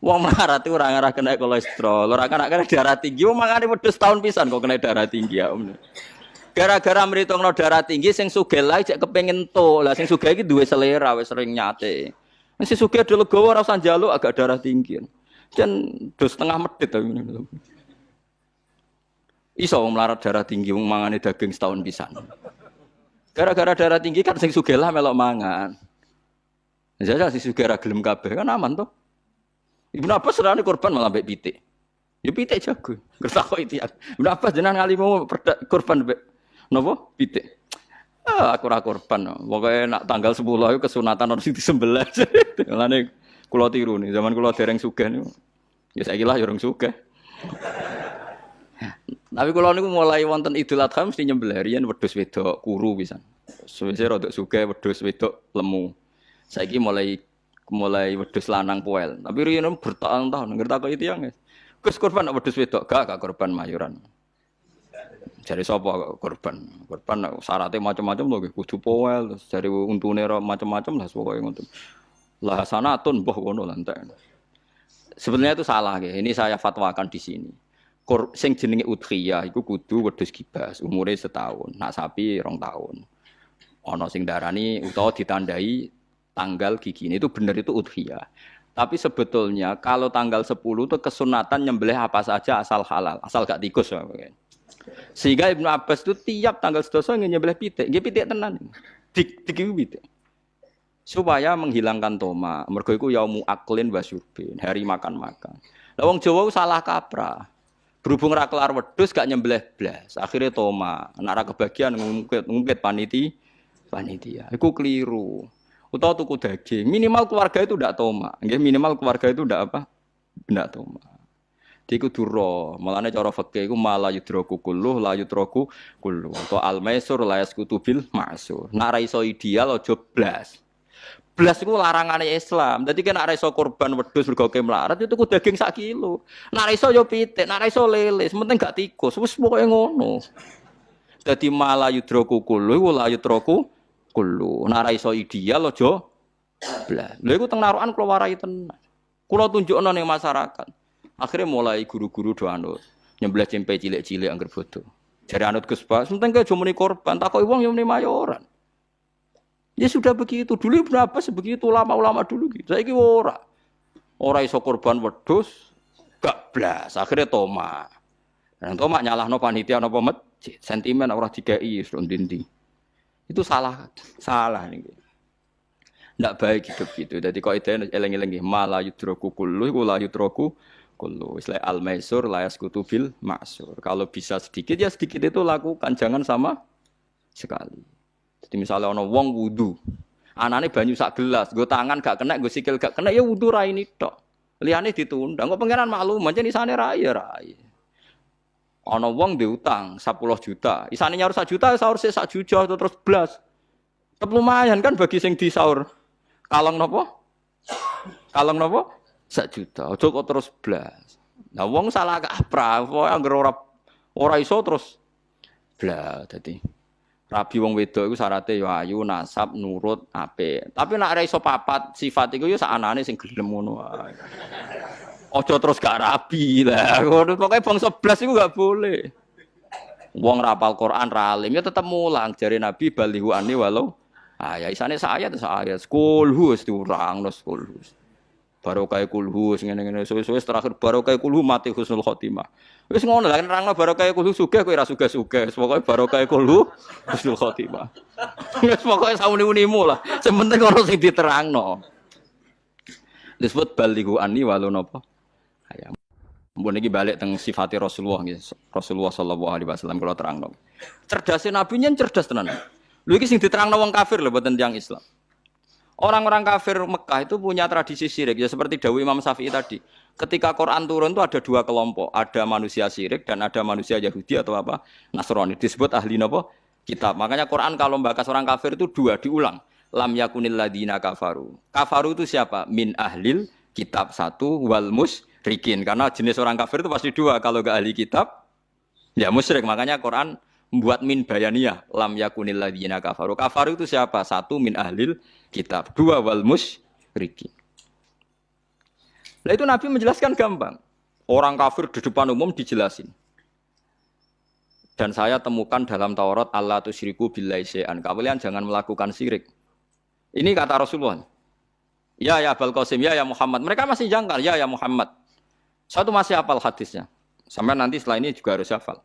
Wong melarat itu ora ngarah kena kolesterol, ora kena darah tinggi, wong mangane wedhus tahun pisan kok kena darah tinggi ya Om. Gara-gara mritungno darah tinggi sing sugih lae cek kepengin to. Lah sing sugih iki duwe selera wis sering nyate. Sing sugih do legowo ora usah njaluk agak darah tinggi. Jan do setengah medhit to. Iso wong melarat darah tinggi wong mangane daging setahun pisan. Gara-gara darah tinggi kan sing sugih lah melok mangan. Jajal sing sugih ra gelem kabeh kan aman to. Ibnu Abbas serane korban malah mbek pitik. Ya pitik jago. Ngertakok itu ya. Ibnu Abbas jenengan ngalimu korban mbek napa? Pitik. Aku ora korban. Pokoke nak tanggal 10 iku kesunatan ono sing disembelih. Lane kula tiru nih. Zaman kula dereng sugih niku. Ya saiki lah ya urung sugih. Tapi kula niku mulai wonten Idul Adha mesti nyembelih riyen wedhus wedok kuru pisan. Suwe-suwe rada sugih wedhus wedok lemu. Saiki mulai wedhus lanang poel. Tapi riyen bertahun-tahun ngerti itu yang Gus korban wedhus wedok gak korban mayuran. Jare sapa korban? Korban syaratnya macam-macam lho kudu poel terus jare untune macam-macam lah pokoke ngoten. Lah sanatun mbah ngono lah entek. Sebenarnya itu salah ya. Ini saya fatwakan di sini. Sing jenenge udhiyah iku kudu wedhus kibas, umure setahun. Nak sapi 2 tahun. Ana sing darani utawa ditandai tanggal gigine itu bener itu udhiyah. Tapi sebetulnya kalau tanggal 10 itu kesunatan nyembelih apa saja asal halal, asal gak tikus. Sehingga Ibnu Abbas itu tiap tanggal 11 nyembelih pitik, nggih pitik tenan. Dik pitik. Supaya menghilangkan toma. Mergo iku yaumu aklin wa syurbin, hari makan-makan. Lah wong Jawa salah kaprah. Berhubung ra kelar wedhus gak nyembelih blas, akhirnya toma. Nek ra kebagian ngungkit panitia. Iku keliru. Utawa tuku daging, minimal keluarga itu ndak toma. Nggih, minimal keluarga itu ndak apa? Ndak toma. Iku duro, malane cara fikih iku mala yudraku kulluh la yudraku kulluh. Utawa al-maisur la yaskutu bil ma'sur. Nek ra iso ideal aja blas. Blas iku larangane Islam. Dadi nek ora iso kurban wedhus mergo melarat itu tuku daging 1 kilo. Nek ora iso yo pitik, nek ora iso lele, sementing gak tikus. Wis pokoke ngono. Dadi mala yudraku kullu iku la yudraku kullu. Nek ora iso ideal aja blas. Lha iku teng narukan kula warai tenan. Kula tunjukno ning masyarakat. Akhirnya mulai guru-guru do anut nyembelih cempe cilik-cilik angger bodo. Jare anut Gus Bak, sementing aja muni korban, takoki wong yo muni mayoran. Ya sudah begitu. Dulu berapa sebegitu ulama-ulama dulu gitu. Saiki ora. Ora iso korban wedhus gak blas. Akhirnya toma. Dan toma nyalahno panitia napa masjid. Sentimen ora dikai ndindi. Itu salah. Salah niki. Ndak baik hidup gitu. Dadi kok ide eling-eling mala yudraku kullu iku la yudraku kullu. Istilah al-maisur la yaskutu bil ma'sur. Kalau bisa sedikit ya sedikit itu lakukan, jangan sama sekali. Jadi misalnya ono wong wudu, anane banyu sak gelas, nggo tangan gak kena, nggo sikil gak kena, ya wudu ra ini tok. Liyane ditunda. Kok pangeran maklum, pancen isane ra ya ra. Ono wong diutang 10 juta, isane nyaur 1 juta, sahur sik 1 juta terus blas. Tetep lumayan kan bagi sing disaur. Kalong napa? 1 juta. Aja kok terus blas. Nah wong salah kaprah, pokoke anggere ora iso terus blas dadi. Rabi wong wedok iku syaraté ya ayu, nasab, nurut, apik. Tapi nek ora iso papat sifat iku ya sakanane sing gelem ngono wae. Aja terus gak rabi lah. Pokoke bangsa blas iku gak boleh. Wong rapal Quran ra alim ya tetep mulang jare Nabi balihu ani walau ya isane sayat kulhu wis diurang nos kulhu. Barokah kulhu ngene-ngene suwe-suwe terakhir barokah kulhu mati husnul khotimah. Wis ngono lah nerangno barokah kulhu sugih kowe ora sugih-sugih. Pokoke barokah kulhu husnul khotimah. Wis pokoke sauni-unimu lah. Sing penting ora sing diterangno. Disebut balighu anni walau napa. Ya. Mbon iki balik teng sifate Rasulullah nggih. Rasulullah sallallahu alaihi wasallam kula terangno. Cerdase nabi nyen cerdas tenan. Lho iki sing diterangno wong kafir lho mboten tiyang Islam. Orang-orang kafir Mekah itu punya tradisi syirik ya seperti dawuh Imam Syafi'i tadi. Ketika Quran turun itu ada 2 kelompok, ada manusia syirik dan ada manusia Yahudi atau apa? Nasrani. Disebut ahli napa? Kitab. Makanya Quran kalau membahas orang kafir itu 2 diulang. Lam yakunil ladina kafaru. Kafaru itu siapa? Min ahlil kitab 1 wal musyrikin. Karena jenis orang kafir itu pasti 2. Kalau enggak ahli kitab ya musyrik. Makanya Quran membuat min bayaniyah. Lam yakunil ladina kafaru. Kafaru itu siapa? 1 min ahlil kitab, 2 wal musyrikin. Nah itu Nabi menjelaskan gampang. Orang kafir di depan umum dijelasin. Dan saya temukan dalam Taurat Allah tusyriku billahi syai'an. Kalian jangan melakukan syirik. Ini kata Rasulullah. Ya Abul Qasim, ya Muhammad. Mereka masih jangkal, ya Muhammad. Saya tuh masih hafal hadisnya. Sampai nanti setelah ini juga harus hafal.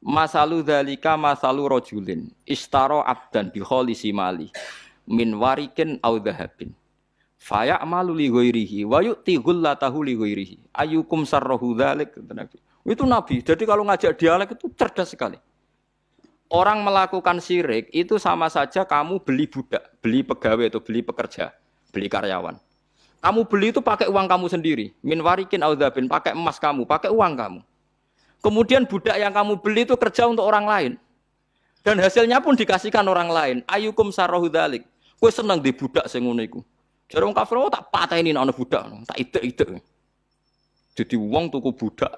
Masalu dzalika masalu rajulin ishtara abdan bi khalisi mali min warikin au dhahabin fayamalu li ghairihi wa yu'ti ghullatahu li ghairihi ayyukum sarrahu dzalik Nabi. Itu Nabi. Jadi kalau ngajak dialek itu cerdas sekali. Orang melakukan syirik itu sama saja kamu beli budak, beli pegawai atau beli pekerja, beli karyawan. Kamu beli itu pakai uang kamu sendiri, min warikin au dhahabin, pakai emas kamu, pakai uang kamu. Kemudian budak yang kamu beli itu kerja untuk orang lain. Dan hasilnya pun dikasihkan orang lain. Ayyukum sarrahu dzalik. Kowe seneng di budak sing ngono iku. Jare wong kafir tak pateni nek ana budak, tak idek-idek. Jadi wong tuku budak,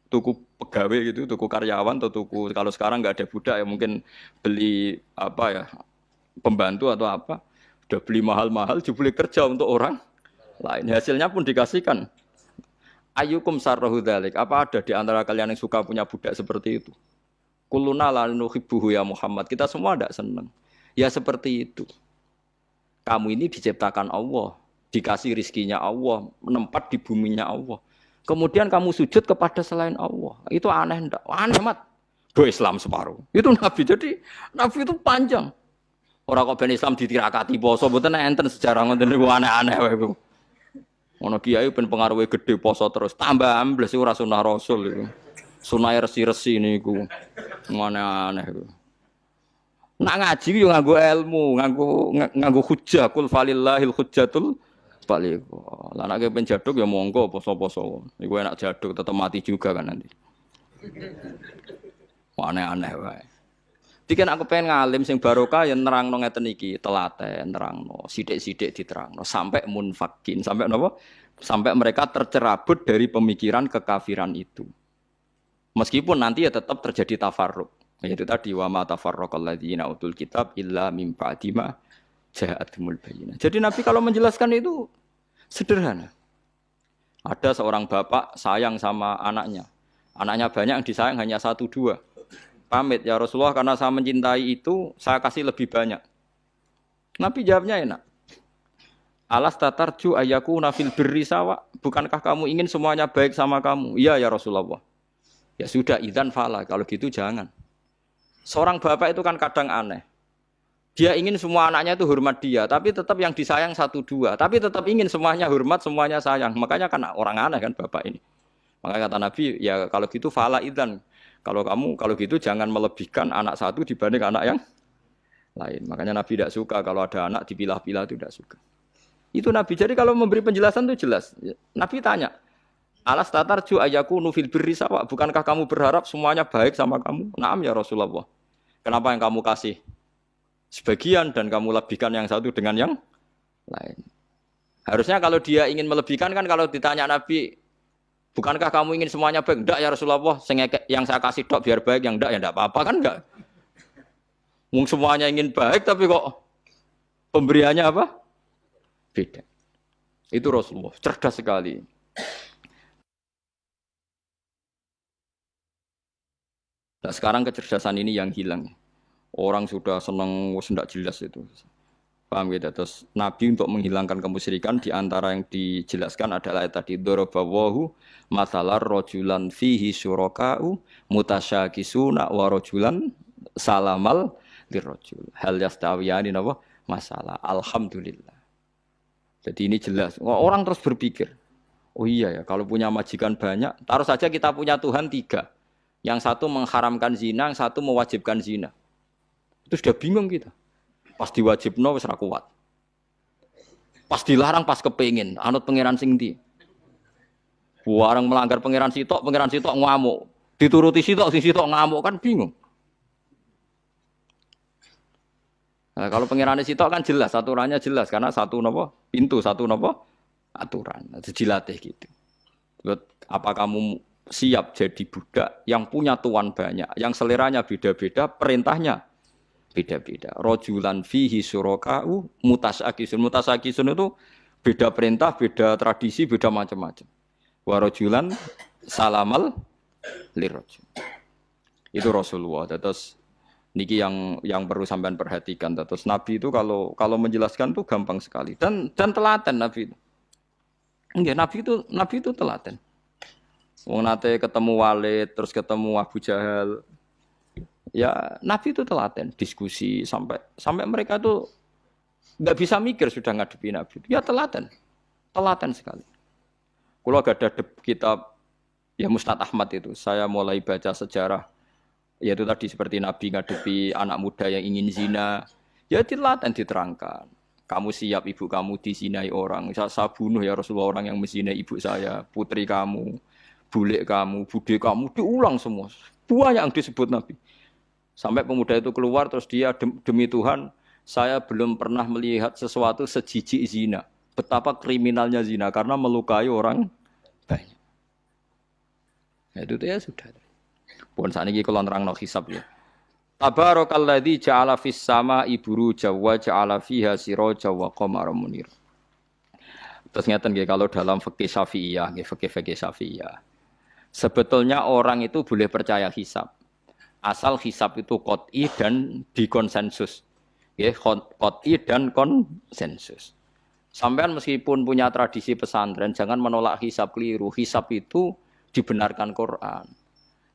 tuku pegawai gitu, tuku karyawan atau tuku kalau sekarang enggak ada budak ya mungkin beli apa ya, pembantu atau apa. Udah beli mahal-mahal, dibeli kerja untuk orang lain. Hasilnya pun dikasihkan. Ayyukum sarrahu dzalik. Apa ada di antara kalian yang suka punya budak seperti itu? Kulluna la nuhibbuhu ya Muhammad. Kita semua tidak senang. Ya seperti itu. Kamu ini diciptakan Allah, dikasih rizkinya Allah, menempat di buminya Allah. Kemudian kamu sujud kepada selain Allah. Itu aneh enggak? Aneh mat. Do Islam separuh. Itu Nabi. Jadi Nabi itu panjang. Orang kok ben Islam ditirakati poso mboten enten sejarah ngoten niku aneh-aneh wae iku. Ono kiai ben pengaruhe gede poso terus tambah ambles ora sunah Rasul iku. Sunah resi-resi niku. Aneh-aneh iku. Nak ngaji yo nganggo ilmu, nganggo hujjah kul falillahil hujjatul baligh. Lah nek ben jaduk ya monggo poso-poso. Iku enak jaduk tetep mati juga kan nanti. Aneh-aneh wae. Diken aku pengen ngalim sing barokah ya nerangno ngeten iki, telaten nerangno, sithik-sithik diterangno sampai munfakin, sampai napa? Sampai mereka tercerabut dari pemikiran kekafiran itu. Meskipun nanti ya tetap terjadi tafarruq. Yaitu tadi wa ma tafarraqal ladzina utul kitab illa mim ba'di ma ja'atumul bayyinah. Jadi Nabi kalau menjelaskan itu sederhana. Ada seorang bapak sayang sama anaknya. Anaknya banyak yang disayang hanya 1 2. Pamit ya Rasulullah karena saya mencintai itu saya kasih lebih banyak. Nabi jawabnya enak. Alas tatarju ayakuna fil birri sawa. Bukankah kamu ingin semuanya baik sama kamu? Iya ya Rasulullah. Ya sudah idzan fala. Kalau gitu jangan. Seorang bapak itu kan kadang aneh. Dia ingin semua anaknya itu hormat dia, tapi tetap yang disayang 1 2. Tapi tetap ingin semuanya hormat, semuanya sayang. Makanya kan orang aneh kan bapak ini. Makanya kata Nabi, ya kalau gitu fala idzan. Kalau gitu jangan melebihkan anak 1 dibanding anak yang lain. Makanya Nabi tidak suka kalau ada anak dipilah-pilah, itu tidak suka. Itu Nabi. Jadi kalau memberi penjelasan itu jelas. Nabi tanya, alas tatarju ayakunu fil birri sawa. Bukankah kamu berharap semuanya baik sama kamu? Naam ya Rasulullah. Kenapa yang kamu kasih sebagian dan kamu lebihkan yang 1 dengan yang lain? Harusnya kalau dia ingin melebihkan kan kalau ditanya Nabi, bukankah kamu ingin semuanya baik? Enggak ya Rasulullah, yang saya kasih dok biar baik, yang enggak ya enggak apa-apa kan enggak. Mung semuanya ingin baik tapi kok pemberiannya apa? Beda. Itu Rasulullah, cerdas sekali. Nah, sekarang kecerdasan ini yang hilang. Orang sudah senang tidak jelas itu. Paham gitu? Terus Nabi untuk menghilangkan kemusyrikan di antara yang dijelaskan adalah tadi darabawahu masalar rajulan fihi syuraka'u mutasyakisuna wa rajulan salamal lirrajul. Hal yastawiyani napa? Masalah. Alhamdulillah. Jadi ini jelas. Orang terus berpikir, oh iya ya, kalau punya majikan banyak, taruh saja kita punya Tuhan 3. Yang 1 mengharamkan zina, yang 1 mewajibkan zina. Itu sudah bingung kita. Pas diwajibno wis ra kuat. Pas dilarang pas kepengin, anut pangeran sing ndi. Warang melanggar pangeran sitok ngamuk. Dituruti sitok sing sitok ngamuk kan bingung. Nah, kalau pangerane sitok kan jelas, aturannya jelas karena 1 napa? Pintu, 1 napa? Aturan. Itu dilatih gitu. Apa kamu siap jadi budak yang punya tuan banyak, yang seleranya beda-beda, perintahnya beda-beda. Rajulan fihi syuraka'u mutasyakisun. Mutasyakisun itu beda perintah, beda tradisi, beda macam-macam. Wa rajulan salamal lirrajul. Itu Rasulullah. Terus niki yang perlu sampean perhatikan. Terus Nabi itu kalau menjelaskan itu gampang sekali dan telaten Nabi itu. Enggak, Nabi itu telaten. Wong nate ketemu Walid, terus ketemu Abu Jahal. Ya, Nabi itu telaten, diskusi sampai mereka tuh enggak bisa mikir sudah ngadepi Nabi. Ya telaten sekali. Kalau ada kitab ya Musnad Ahmad itu, saya mulai baca sejarah, yaitu tadi seperti Nabi ngadepi anak muda yang ingin zina, ya telaten diterangkan. Kamu siap ibu kamu dizinai orang, saya bunuh ya Rasulullah orang yang menzinai ibu saya, putri kamu. Bulik kamu, bude kamu, diulang semua. Banyak yang disebut Nabi. Sampai pemuda itu keluar, terus dia demi Tuhan, saya belum pernah melihat sesuatu sejijik zina. Betapa kriminalnya zina, karena melukai orang banyak. Nah, itu ya sudah. Pun saat ini kalau nerang hisab ya. Tabarakalladzi ja'ala fis sama'i buruja wa ja'ala fiha siraja wa qamaran munir. Terus ngeten nggih kalau dalam fikih Syafi'iyah, nggih fikih Syafi'iyah. Sebetulnya orang itu boleh percaya hisab. Asal hisab itu qot'i dan dikonsensus. Nggih, qot'i dan konsensus. Sampean meskipun punya tradisi pesantren jangan menolak hisab keliru. Hisab itu dibenarkan Quran.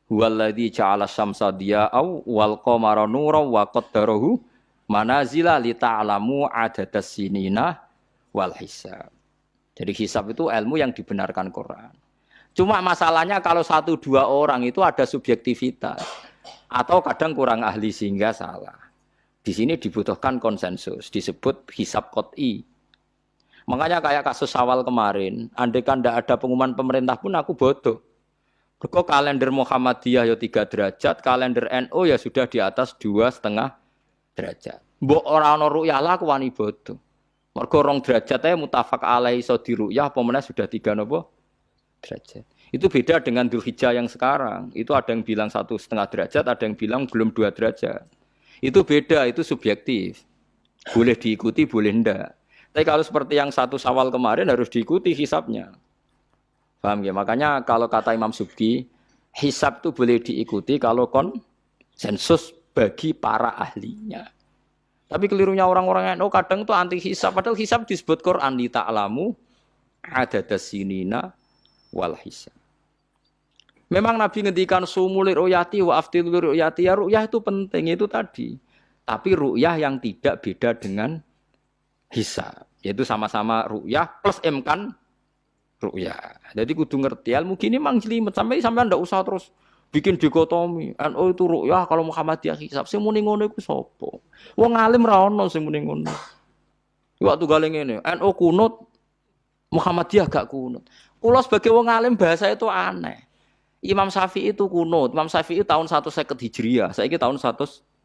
Huwallazi ja'ala syamsa diya'au wal qamara nuran wa qaddarahu manazila li ta'lamu adadas sinina wal hisab. Jadi hisab itu ilmu yang dibenarkan Quran. Cuma masalahnya kalau 1-2 orang itu ada subjektivitas atau kadang kurang ahli sehingga salah. Di sini dibutuhkan konsensus, disebut hisab qot'i. Makanya kayak kasus awal kemarin, andai kan tidak ada pengumuman pemerintah pun aku bodoh. Kok kalender Muhammadiyah ya 3 derajat, kalender NU ya sudah di atas 2,5 derajat. Mbok ora ana ru'yah lah aku wani bodoh. Mergo 2 derajat ae mutafaq alaihi iso diruyah apa meneh sudah 3 napa derajat. Itu beda dengan Dzulhijjah yang sekarang. Itu ada yang bilang 1,5 derajat, ada yang bilang belum 2 derajat. Itu beda, itu subjektif. Boleh diikuti, boleh enggak. Tapi kalau seperti yang 1 Syawal kemarin harus diikuti hisabnya. Paham ya? Makanya kalau kata Imam Subki, hisab itu boleh diikuti kalau konsensus bagi para ahlinya. Tapi kelirunya orang-orang yang kadang itu anti hisab. Padahal hisab disebut Quran li ta'lamu adadas sinina wal hisab. Memang Nabi ngendikan sumulir ru'yati wa aftilur ru'yati. Ya ru'yah itu penting, itu tadi. Tapi ru'yah yang tidak beda dengan hisab. Yaitu sama-sama ru'yah plus imkan ru'yah. Jadi kudu ngerti ilmu gini mang jelimet. Sampai ndak usah terus bikin dikotomi. NU itu ru'yah kalau Muhammadiyah hisab. Sing muni ngono iku sapa? Wong alim ra ono sing muni ngono. Waktu gale ngene, NU kunut, Muhammadiyah gak kunut. Kula sebagai wong alim bahasa itu aneh. Imam Syafi'i itu kunut. Imam Syafi'i tahun 150 Hijriah. Saiki tahun 1436.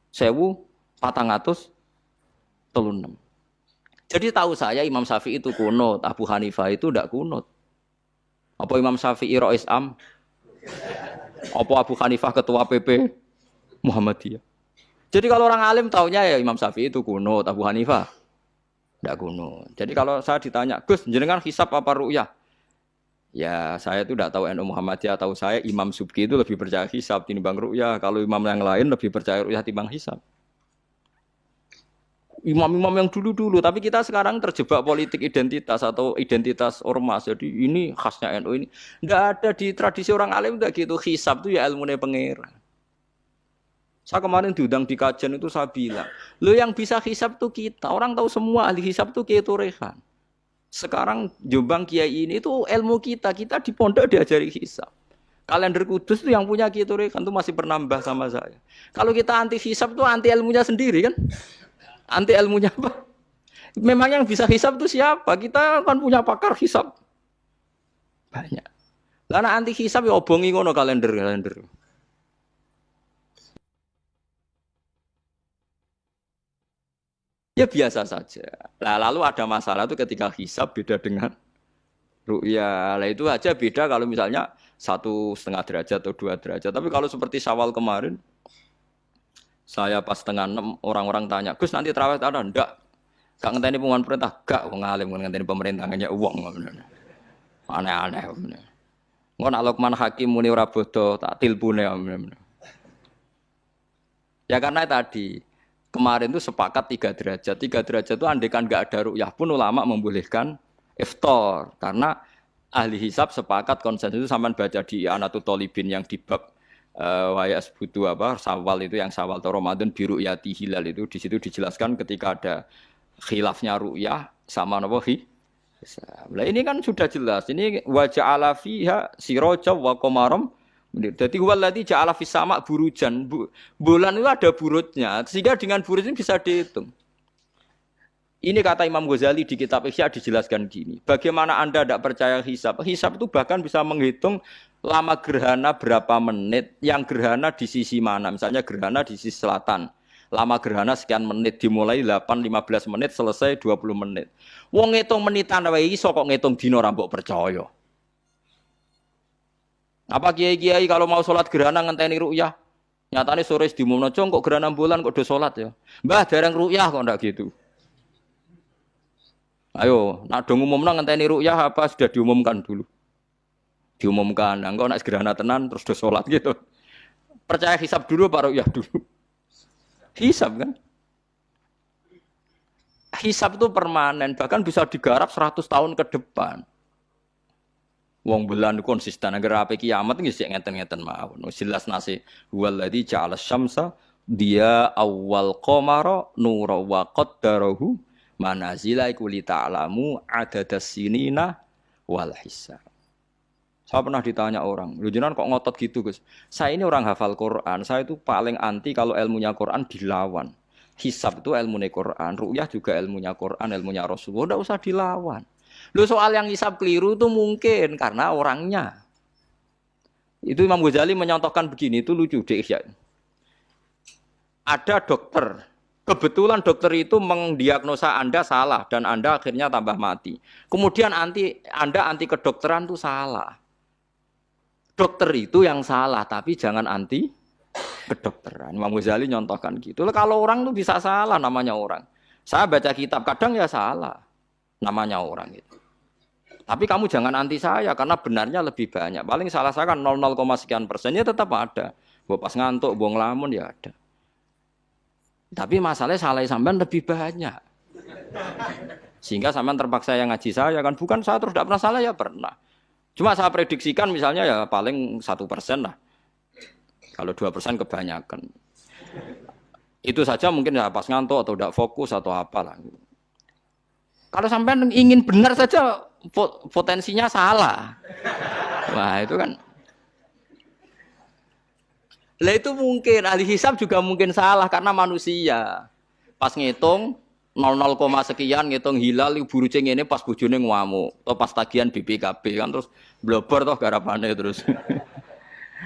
Jadi tahu saya Imam Syafi'i itu kunut, Abu Hanifah itu tidak kunut. Apa Imam Syafi'i Rais Am? Apa Abu Hanifah ketua PP Muhammadiyah? Jadi kalau orang alim taunya ya Imam Syafi'i itu kunut, Abu Hanifah tidak kunut. Jadi kalau saya ditanya, Gus, jenengan hisab apa ru'yah? Ya saya itu tidak tahu NU Muhammadiyah, tahu saya Imam Subki itu lebih percaya hisab timbang ru'yah. Kalau imam yang lain lebih percaya ru'yah timbang hisab. Imam-imam yang dulu-dulu, tapi kita sekarang terjebak politik identitas atau identitas ormas. Jadi ini khasnya NU ini. Tidak ada di tradisi orang alim tidak gitu. Hisab itu ya ilmunya pangeran. Saya kemarin diundang di kajian itu saya bilang, lo yang bisa hisab itu kita. Orang tahu semua ahli hisab itu Kiai Turehan. Sekarang Jombang Kiai ini itu ilmu kita di pondok diajari hisab. Kalender Kudus itu yang punya Kiai Turehan itu masih penambah sama saya. Kalau kita anti hisab itu anti ilmunya sendiri kan? Anti ilmunya apa? Memang yang bisa hisab itu siapa? Kita kan punya pakar hisab banyak. Karena anti hisab ya obongi ngono kalender. Ya biasa saja. Nah, lalu ada masalah itu ketika hisab beda dengan ru'yah. Lah itu aja beda kalau misalnya 1,5 derajat atau 2 derajat. Tapi kalau seperti Syawal kemarin, saya pas setengah 6 orang-orang tanya, Gus nanti tarawih ada? Enggak. Gak ngenteni pengumuman perintah? Gak. Wong alim ngenteni pemerintah hanya uang. Aneh-aneh. Engko nak Luqman Hakim muni ora bodoh tak tilpune. Ya karena tadi kemarin itu sepakat 3 derajat. 3 derajat itu andekan enggak ada ru'yah pun ulama membolehkan iftar. Karena ahli hisab sepakat konsensus itu sampean baca di Anatul Thalibin yang di bab waya sebutu apa Syawal itu yang Syawal atau Ramadan biru yati hilal itu di situ dijelaskan ketika ada khilafnya ru'yah sama napa hisab. Lah ini kan sudah jelas. Ini wa ja'ala fiha siraja wa qamaram. Jadi waladzi ja'ala fis sama burujan. Bulan itu ada burutnya. Sehingga dengan burut ini bisa dihitung. Ini kata Imam Ghazali di kitab Ihya dijelaskan gini. Bagaimana Anda tidak percaya hisab? Hisab itu bahkan bisa menghitung lama gerhana berapa menit, yang gerhana di sisi mana. Misalnya gerhana di sisi selatan. Lama gerhana sekian menit, dimulai 8-15 menit, selesai 20 menit. Wong ngitung menitan wae iso kok ngitung dina ora mbok percaya. Apa kiai-kiai kalau mau sholat gerhana ngenteni ru'yah? Nyatane sore diumumno, "Cong kok gerhana bulan kok do sholat ya?" Mbah dereng ru'yah kok ndak gitu. Ayo, nak dong umumno ngenteni ru'yah apa sudah diumumkan dulu? Diumumkan. Nah, engko nek gerhana tenan terus do salat gitu. Percaya hisab dulu apa ru'yah dulu? Hisab kan? Hisab itu permanen, bahkan bisa digarap 100 tahun ke depan. Wong bulan konsisten agar apa kiamat nggih sik ngeten-ngeten mawon. Jelas nase huwallazi ja'ala syamsa dia awal qamara nura wa qaddarahu manazila iku li ta'lamu adadas sinina wal hisab. Saya pernah ditanya orang, lu jenengan kok ngotot gitu Gus? Saya ini orang hafal Quran, saya itu paling anti kalau ilmunya Quran dilawan. Hisab itu ilmunya Quran, ru'yah juga ilmunya Quran, ilmunya Rasulullah, tidak usah dilawan. Lu soal yang hisab keliru itu mungkin karena orangnya. Itu Imam Ghazali menyontohkan begini, itu lucu deh ya. Ada dokter, kebetulan dokter itu mendiagnosa Anda salah dan Anda akhirnya tambah mati. Kemudian Anda anti kedokteran itu salah. Dokter itu yang salah, tapi jangan anti kedokteran. Imam Ghazali nyontohkan gitu. Kalau orang itu bisa salah, namanya orang. Saya baca kitab, kadang ya salah, namanya orang itu. Tapi kamu jangan anti saya, karena benarnya lebih banyak. Paling salah saya kan 0, sekian persennya tetap ada. Bawa pas ngantuk, buang ngelamun ya ada. Tapi masalahnya salah sampean lebih banyak. Sehingga sampean terpaksa yang ngaji saya kan. Bukan saya terus tidak pernah salah, ya pernah. Cuma saya prediksikan misalnya ya paling 1% lah. Kalau 2% kebanyakan. Itu saja mungkin ya pas ngantuk atau tidak fokus atau apalah. Kalau sampai ingin benar saja potensinya salah. Wah itu kan. Lah itu mungkin ahli hisab juga mungkin salah karena manusia. Pas ngitung 00, sekian ngitung hilal buruce ngene pas bojone ngamuk atau pas tagihan BPKB kan terus blobor toh garapane terus.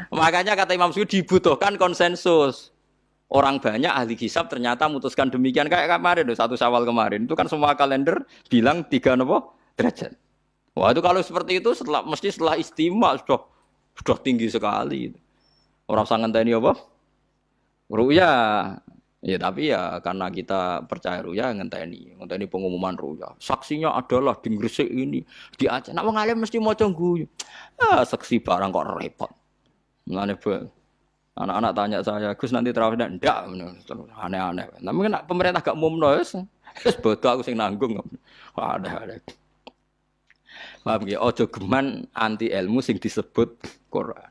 Makanya kata Imam Suyuti dibutuhkan konsensus. Orang banyak ahli hisab ternyata memutuskan demikian kayak kemarin 1 Syawal kemarin itu kan semua kalender bilang 3 derajat. Wah itu kalau seperti itu mesti setelah istimewa sudah tinggi sekali. Orang sangat ngenteni apa? Ru'yah. Ya tapi ya karena kita percaya ru'yah ngenteni pengumuman ru'yah. Saksinya adalah di Gresik ini, di Aceh. Nek wong alim mesti maca guyu. Ah saksi barang kok repot. Mulane anak-anak tanya saya, Gus nanti terawih ndak? Aneh-aneh. Tapi kan pemerintah gak umumno wis bodoh aku sing nanggung. Ada. Paham nggih? Aja geman anti ilmu sing disebut Quran.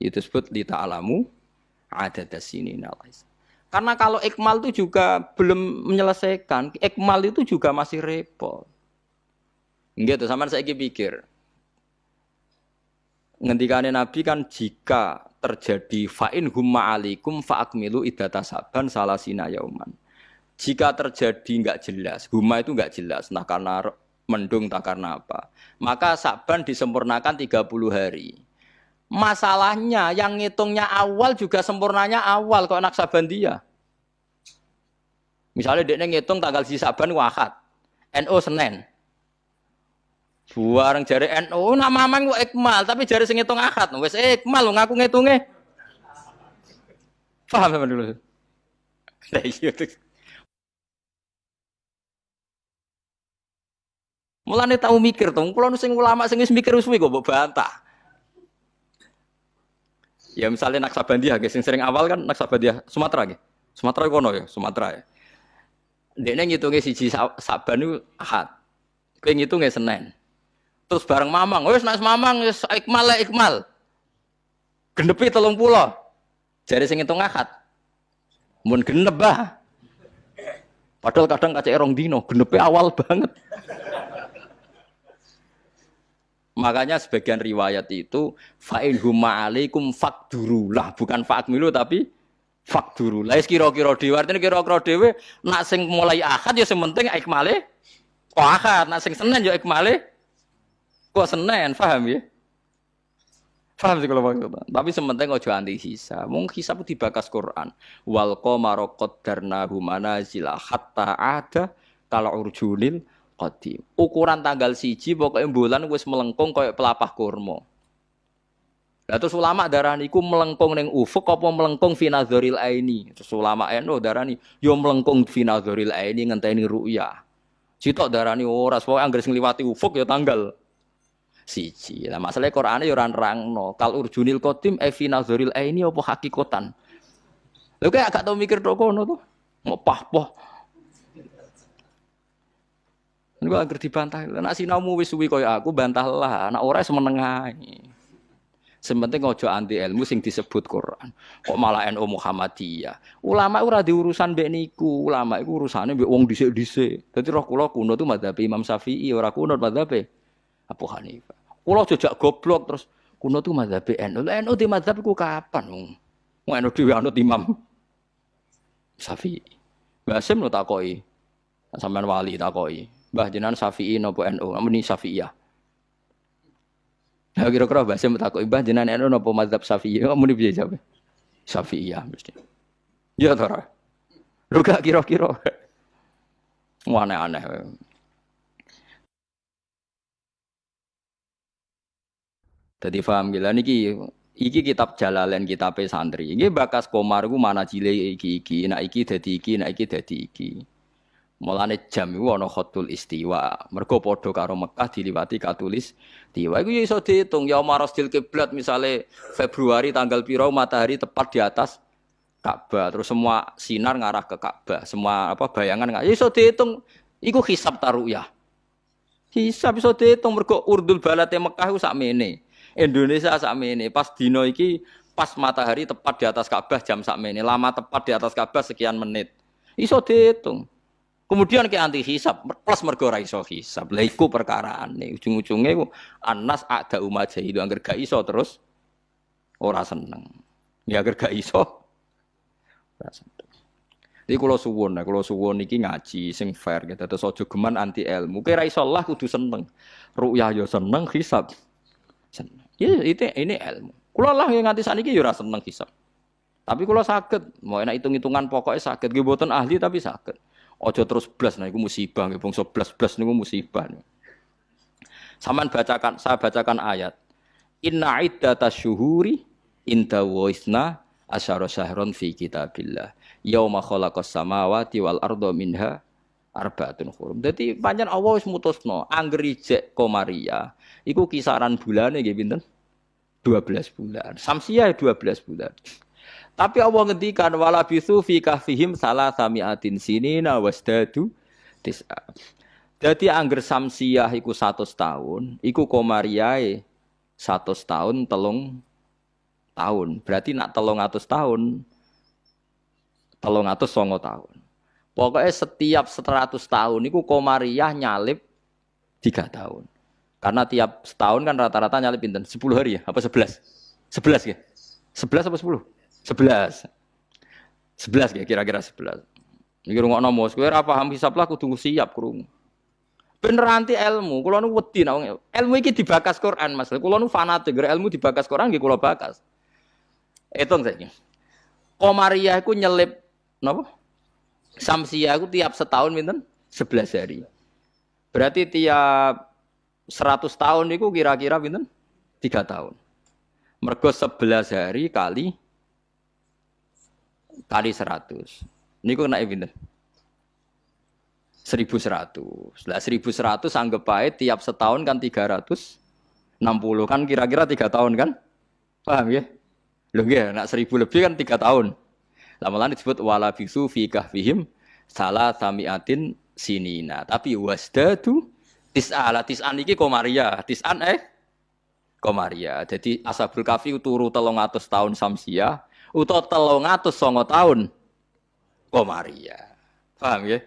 Itu disebut li ta'lamu adadas sinina. Karena kalau ikmal itu juga belum menyelesaikan, ikmal itu juga masih repot. Gitu, sama saya pikir. Ngendikane Nabi kan jika terjadi fa'in humma alikum fa'akmilu iddata saban salasina yauman. Jika terjadi enggak jelas, humma itu enggak jelas, nah karena mendung tak karena apa. Maka saban disempurnakan 30 hari. Masalahnya yang ngitungnya awal juga sempurnanya awal kok anak Sabandia. Misalnya dia ngitung tanggal si Saban Ahad, NU Senin. Buareng jari NU nama mang ikmal tapi jari sing ngitung Ahad wis ikmal ngaku ngitunge. Paham sampean dulu. Lah iya. Mulane tau mikir to, kula sing ulama sing wis mikir suwi kok mbok bantah. Ya misalnya Naksabandia, sing sering awal kan Naksabandia Sumatera nggih. Sumatera kono ya, Sumatera ya. Dekne ngitunge siji Saban niku Ahad. Kowe ngitunge Senin. Terus bareng Mamang, wis nek Mamang wis ikmal. Genepi 30. Jare sing ngitung Ahad. Mun genep bah. Padahal kadang kacek rong dino, genepi awal banget. Makanya sebagian riwayat itu fa'in humma alaikum fakdurulah, bukan fa'akmilu tapi fakdurulah. Kira-kira dhewe artine kira-kira dhewe nak sing mulai Ahad ya sing penting ikmale kok Ahad, nak sing Senin ya ikmale kok Senin, paham ya? Paham sih kalau maksudnya. Tapi sementing aja anti hisab. Mung hisab dibakas Quran. Wal qamara qaddarnahu manazila hatta ada kala urjunil qadim. Ukuran tanggal 1 pokoke bulan wis melengkung koyo pelapah kurma. Lah terus ulama darani iku melengkung ning ufuk apa melengkung fi nazaril aini. Terus ulama eno darani yo melengkung fi nazaril aini ngenteni ru'yah. Sitok darani ora, pokoke anggere sing liwati ufuk ya tanggal siji. Lah masalahe Qur'ane ya ora nerangno. Kal urjunil qadim fi nazaril aini apa hakikatan. Lho kaya gak tau mikir tok kono to. Mau pah-pah. Niku anggere dibantah. Nek sinaumu wis suwi kaya aku bantahlah, nek ora semeneng ae. Sementing ojo anti ilmu sing disebut Quran. Kok malah NU Muhammadiyah. Ulama ora diurusan mbek niku. Ulama iku urusane mbek wong dhisik-dhisik. Dadi roh kula kuno tu mazhab Imam Syafi'i, ora kuno mazhab Abu Hanifah. Kula jejak goblok terus kuno tu mazhab NU. Lah NU di mazhab iku kapan? Wong NU dhewe anut Imam Syafi'i. Mbah Sim lo takoki. Sampeyan wali takoki. Mbah jenengan Syafi'i napa NU? Ameni Syafi'iyah. Ya kira-kira Mbah Sim takoki Mbah jenengan NU napa mazhab Syafi'i? Ameni piye jawab? Syafi'iyah mesti. Ya to ora. Lho gak kira-kira. Aneh-aneh. Dadi paham gila niki iki kitab Jalalain kitabe santri. Iki bakas Komar ku mana cile iki. Nek iki dadi iki, nek iki dadi iki. Mulane jam iku ana khatul istiwa. Mergo padha karo Mekah diliwati katulis istiwa. Iku ya iso diitung ya marasdil kiblat misale Februari tanggal piro matahari tepat di atas Ka'bah. Terus semua sinar ngarah ke Ka'bah. Semua bayangan ya iso diitung. Iku hisab taruyah. Hisab iso diitung mergo urdul balate Mekah iku sakmene. Indonesia sakmene. Pas dino iki pas matahari tepat di atas Ka'bah jam sakmene. Lama tepat di atas Ka'bah sekian menit. Iso diitung. Kemudian ke anti hisab plus mergo ora iso hisab. Lha iku perkaraane. Ujung-ujunge ku anas ada umat jahilu angger gak iso terus ora seneng. Ya angger gak iso ora seneng. Iki kula suwun iki ngaji sing fair gitu. Terus aja geman anti ilmu. Kira iso lah kudu seneng. Ru'yah ya seneng, hisab seneng. Ya ini ilmu. Kula lah yang nganti saniki ya ora seneng hisab. Tapi kula saged, mau enak hitung-hitungan pokoknya saged. Nggih mboten ahli tapi saged. Ojo terus blas, nah itu musibah, nggih bangsa blas niku musibah. Saya bacakan ayat. Inna iddatash syuhuri inda waisna asyara syahron fi kitabillah. Yauma khalaqas samawati wal arda minha arba'atun hurum. Dadi pancen Allah wis mutusno, angger ijek Komariah, iku kisaran bulane nggih pinten? 12 bulan. Samsiah 12 bulan. Tapi Allah ngendikan wala bisu fi kahfihim salasami'atin sinina wasdadu tis'a. Dadi angger samsiah iku 100 tahun, iku Komariahe 100 tahun 3 tahun. Berarti nak 300 tahun 309 tahun. Pokoknya setiap 100 tahun iku Komariah nyalip 3 tahun. Karena tiap setahun kan rata-rata nyalip pinten? 10 hari ya? Apa 11? 11 ya? 11 apa 10? 11 ya kira-kira 11. Iki rungokno mos kowe ora paham hisab lah kudu siap krungu. Bener anti ilmu, kula nu wedi nek ilmu iki dibakas Quran Mas. Kula nu fanatik ilmu dibakas Quran nggih kula bakas. Hitung saiki. Komariah iku nyelip napa? Samsiah iku tiap setahun pinten? 11 hari. Berarti tiap 100 tahun iku kira-kira pinten? 3 tahun. Mergo 11 hari kali 100. Niku kena pinten? 1100. Lah 1100 anggap bae tiap setahun kan 360 kan kira-kira 3 tahun kan? Paham ya? Lho nggih, nek 1000 lebih kan 3 tahun. Lah malah disebut wala bisu fi kahfihim salasami'atin sinina. Tapi wasdadu tis'an iki Komariah. Tis'an Komariah. Jadi Ashabul Kahfi turu 300 tahun Samsiah, utawa 309 tahun Komariah. Paham ya?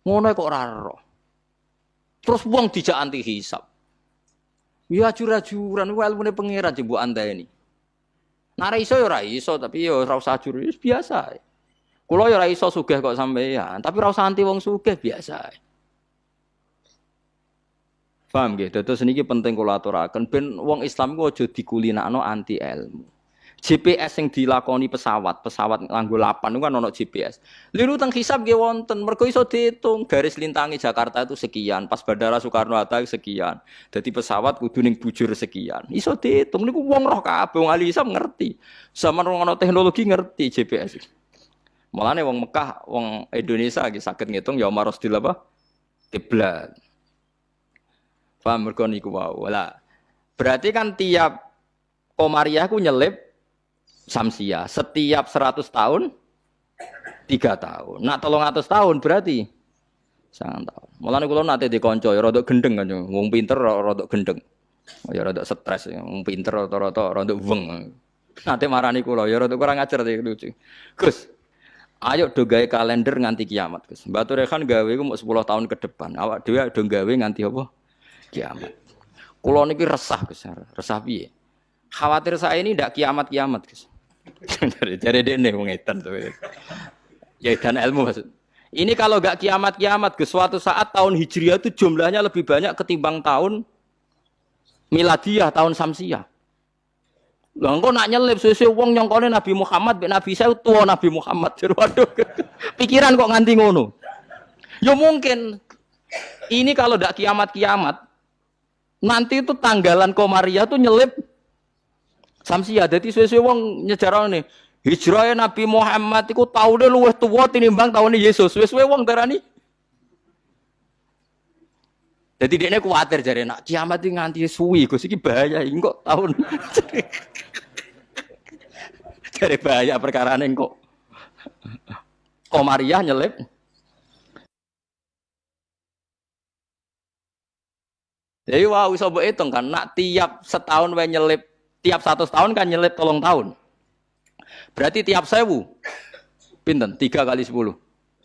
Ngono kok ora ero. Terus wong dijak anti hisab. Ya ajur-ajuran ilmune pangeran jembuk andani. Nek iso ya ora iso, tapi ya ora usah ajur, biasa. Kula ya ora iso sugih kok sampeyan, tapi ora usah anti wong sugih biasa. Paham nggih? Dados niki penting kula aturaken ben wong Islam iku aja dikulinakno anti ilmu. GPS yang dilakoni pesawat nganggo lapan itu kan ono GPS. Liru teng hisab nggih wonten, mergo iso diitung garis lintangi Jakarta itu sekian, pas Bandara Soekarno-Hatta sekian. Dadi pesawat kudu ning bujur sekian. Iso diitung niku wong roh kabeh, wong ahli hisab ngerti. Zaman ono teknologi ngerti GPS. Mulane wong Mekah, wong Indonesia nggih saged ngitung ya marosdil apa? kiblat. Paham mergo niku wae. Lah, berarti kan tiap Komariah ku nyelip Samsiah. Setiap 100 tahun 3 tahun. Nak 300 tahun berarti 9 tahun. Mulane kula nate dikonco ya rada gendeng kan. Wong pinter rada gendeng. Ya rada stres, wong pinter rata-rata rada weng. Nate marani kula ya rada kurang ajar iki lucu. Gus, ayo do gawe kalender nganti kiamat, Gus. Mbak Turekan gawe ku mau 10 tahun ke depan. Awak dhewe do gawe nganti apa? Kiamat. Kula niki resah, Gus. Resah piye? Khawatir saya ini ndak kiamat-kiamat, Gus. Jadi dene wong edan to. Ya edan ilmu maksud. Ini kalau enggak kiamat-kiamat, Gus, suatu saat tahun Hijriah itu jumlahnya lebih banyak ketimbang tahun Miladiyah, tahun Samsiah. Lah engko nak nyelip suwe-suwe wong nyongkone Nabi Muhammad mek Nabi saya tua Nabi Muhammad. Waduh. Pikiran kok nganti ngono. Ya mungkin ini kalau ndak kiamat-kiamat nanti itu tanggalan Komariah tuh nyelip Samsiah. Dadi suwe-suwe wong nyejarane hijrah Nabi Muhammad iku taune luwih tuwa tinimbang taune Yesus. Suwe-suwe wong darani. Jadi dia kuatir jare nak kiamat iki nganti suwi Gus iki bahaya kok tahun. Jare bahaya perkarane kok. Komariah nyelip. Jadi wah iso mbok hitung kan nak tiap setahun wae nyelip, tiap 100 tahun kan nyelip 3 tahun. Berarti tiap 1000 pinten? 3 kali 10.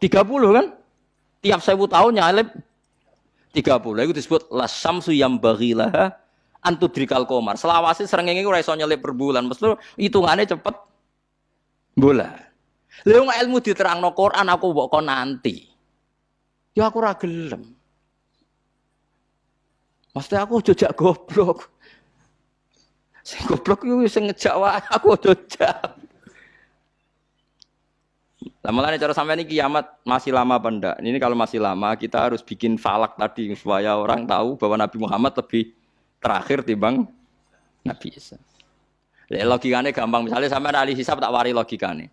30 kan? Tiap 1000 tahun nyelip 30. Itu disebut la syamsu yambaghilaha antudrikal qamar. Selawase srengenge ora iso nyelip per bulan, mesti hitungane cepet bulan. Lha wong ilmu diterangno Quran aku mbok kon nanti. Ya aku ora gelem. Mesti aku jojak goblok. Sing goblok iku sing ngejak wae aku jojak. Lah mulane cara sampeyan iki kiamat masih lama apa ndak? Ini kalau masih lama kita harus bikin falak tadi supaya orang tahu bahwa Nabi Muhammad lebih terakhir timbang Nabi Isa. Logikane gampang, misalnya sampeyan ahli hisab tak wari logikane.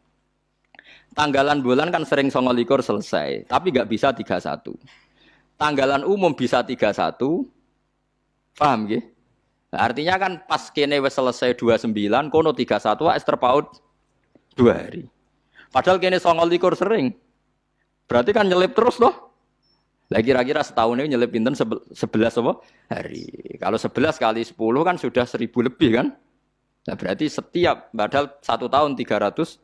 Tanggalan bulan kan sering 29 selesai, tapi enggak bisa 31. Tanggalan umum bisa 31. Paham nggih? Nah, artinya kan pas kene wis selesai 29, kono 31 wis terpaut 2 hari. Padahal kene 29 sering. Berarti kan nyelip terus toh. Lah kira-kira setahun ini nyelip pinten 11 apa? Hari. Kalau 11 kali 10 kan sudah 1000 lebih kan? Nah berarti setiap padahal 1 tahun 360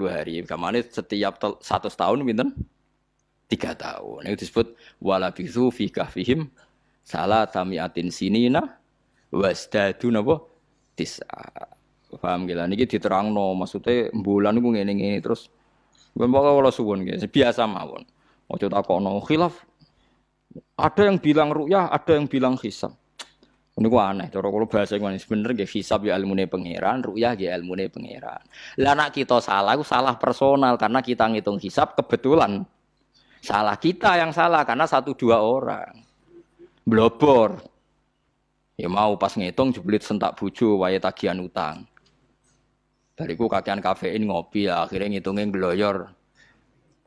hari. Kamane setiap 100 tahun pinten? 3 tahun. Itu disebut walabithu fi kahfihim salatamiatin sinina wasdadu napa? Tis'a. Paham gila niki diterangno maksudnya bulan niku ngene-ngene terus mbok kula suwun nggih biasa mawon. Ojo takono khilaf. Ada yang bilang ru'yah, ada yang bilang hisab. Niku aneh cara kula bahasa ngene bener nggih hisab ya ilmune pangeran, ru'yah ya ilmune pangeran. Lah nek kita salah ku salah personal karena kita ngitung hisab kebetulan. Salah kita yang salah karena 1-2 orang. Blobor. Ya mau pas ngitung jeblit sentak bojo wae tagihan utang. Bariku kakean kafein ngopi ya, akhirnya ngitungnya ngloyor.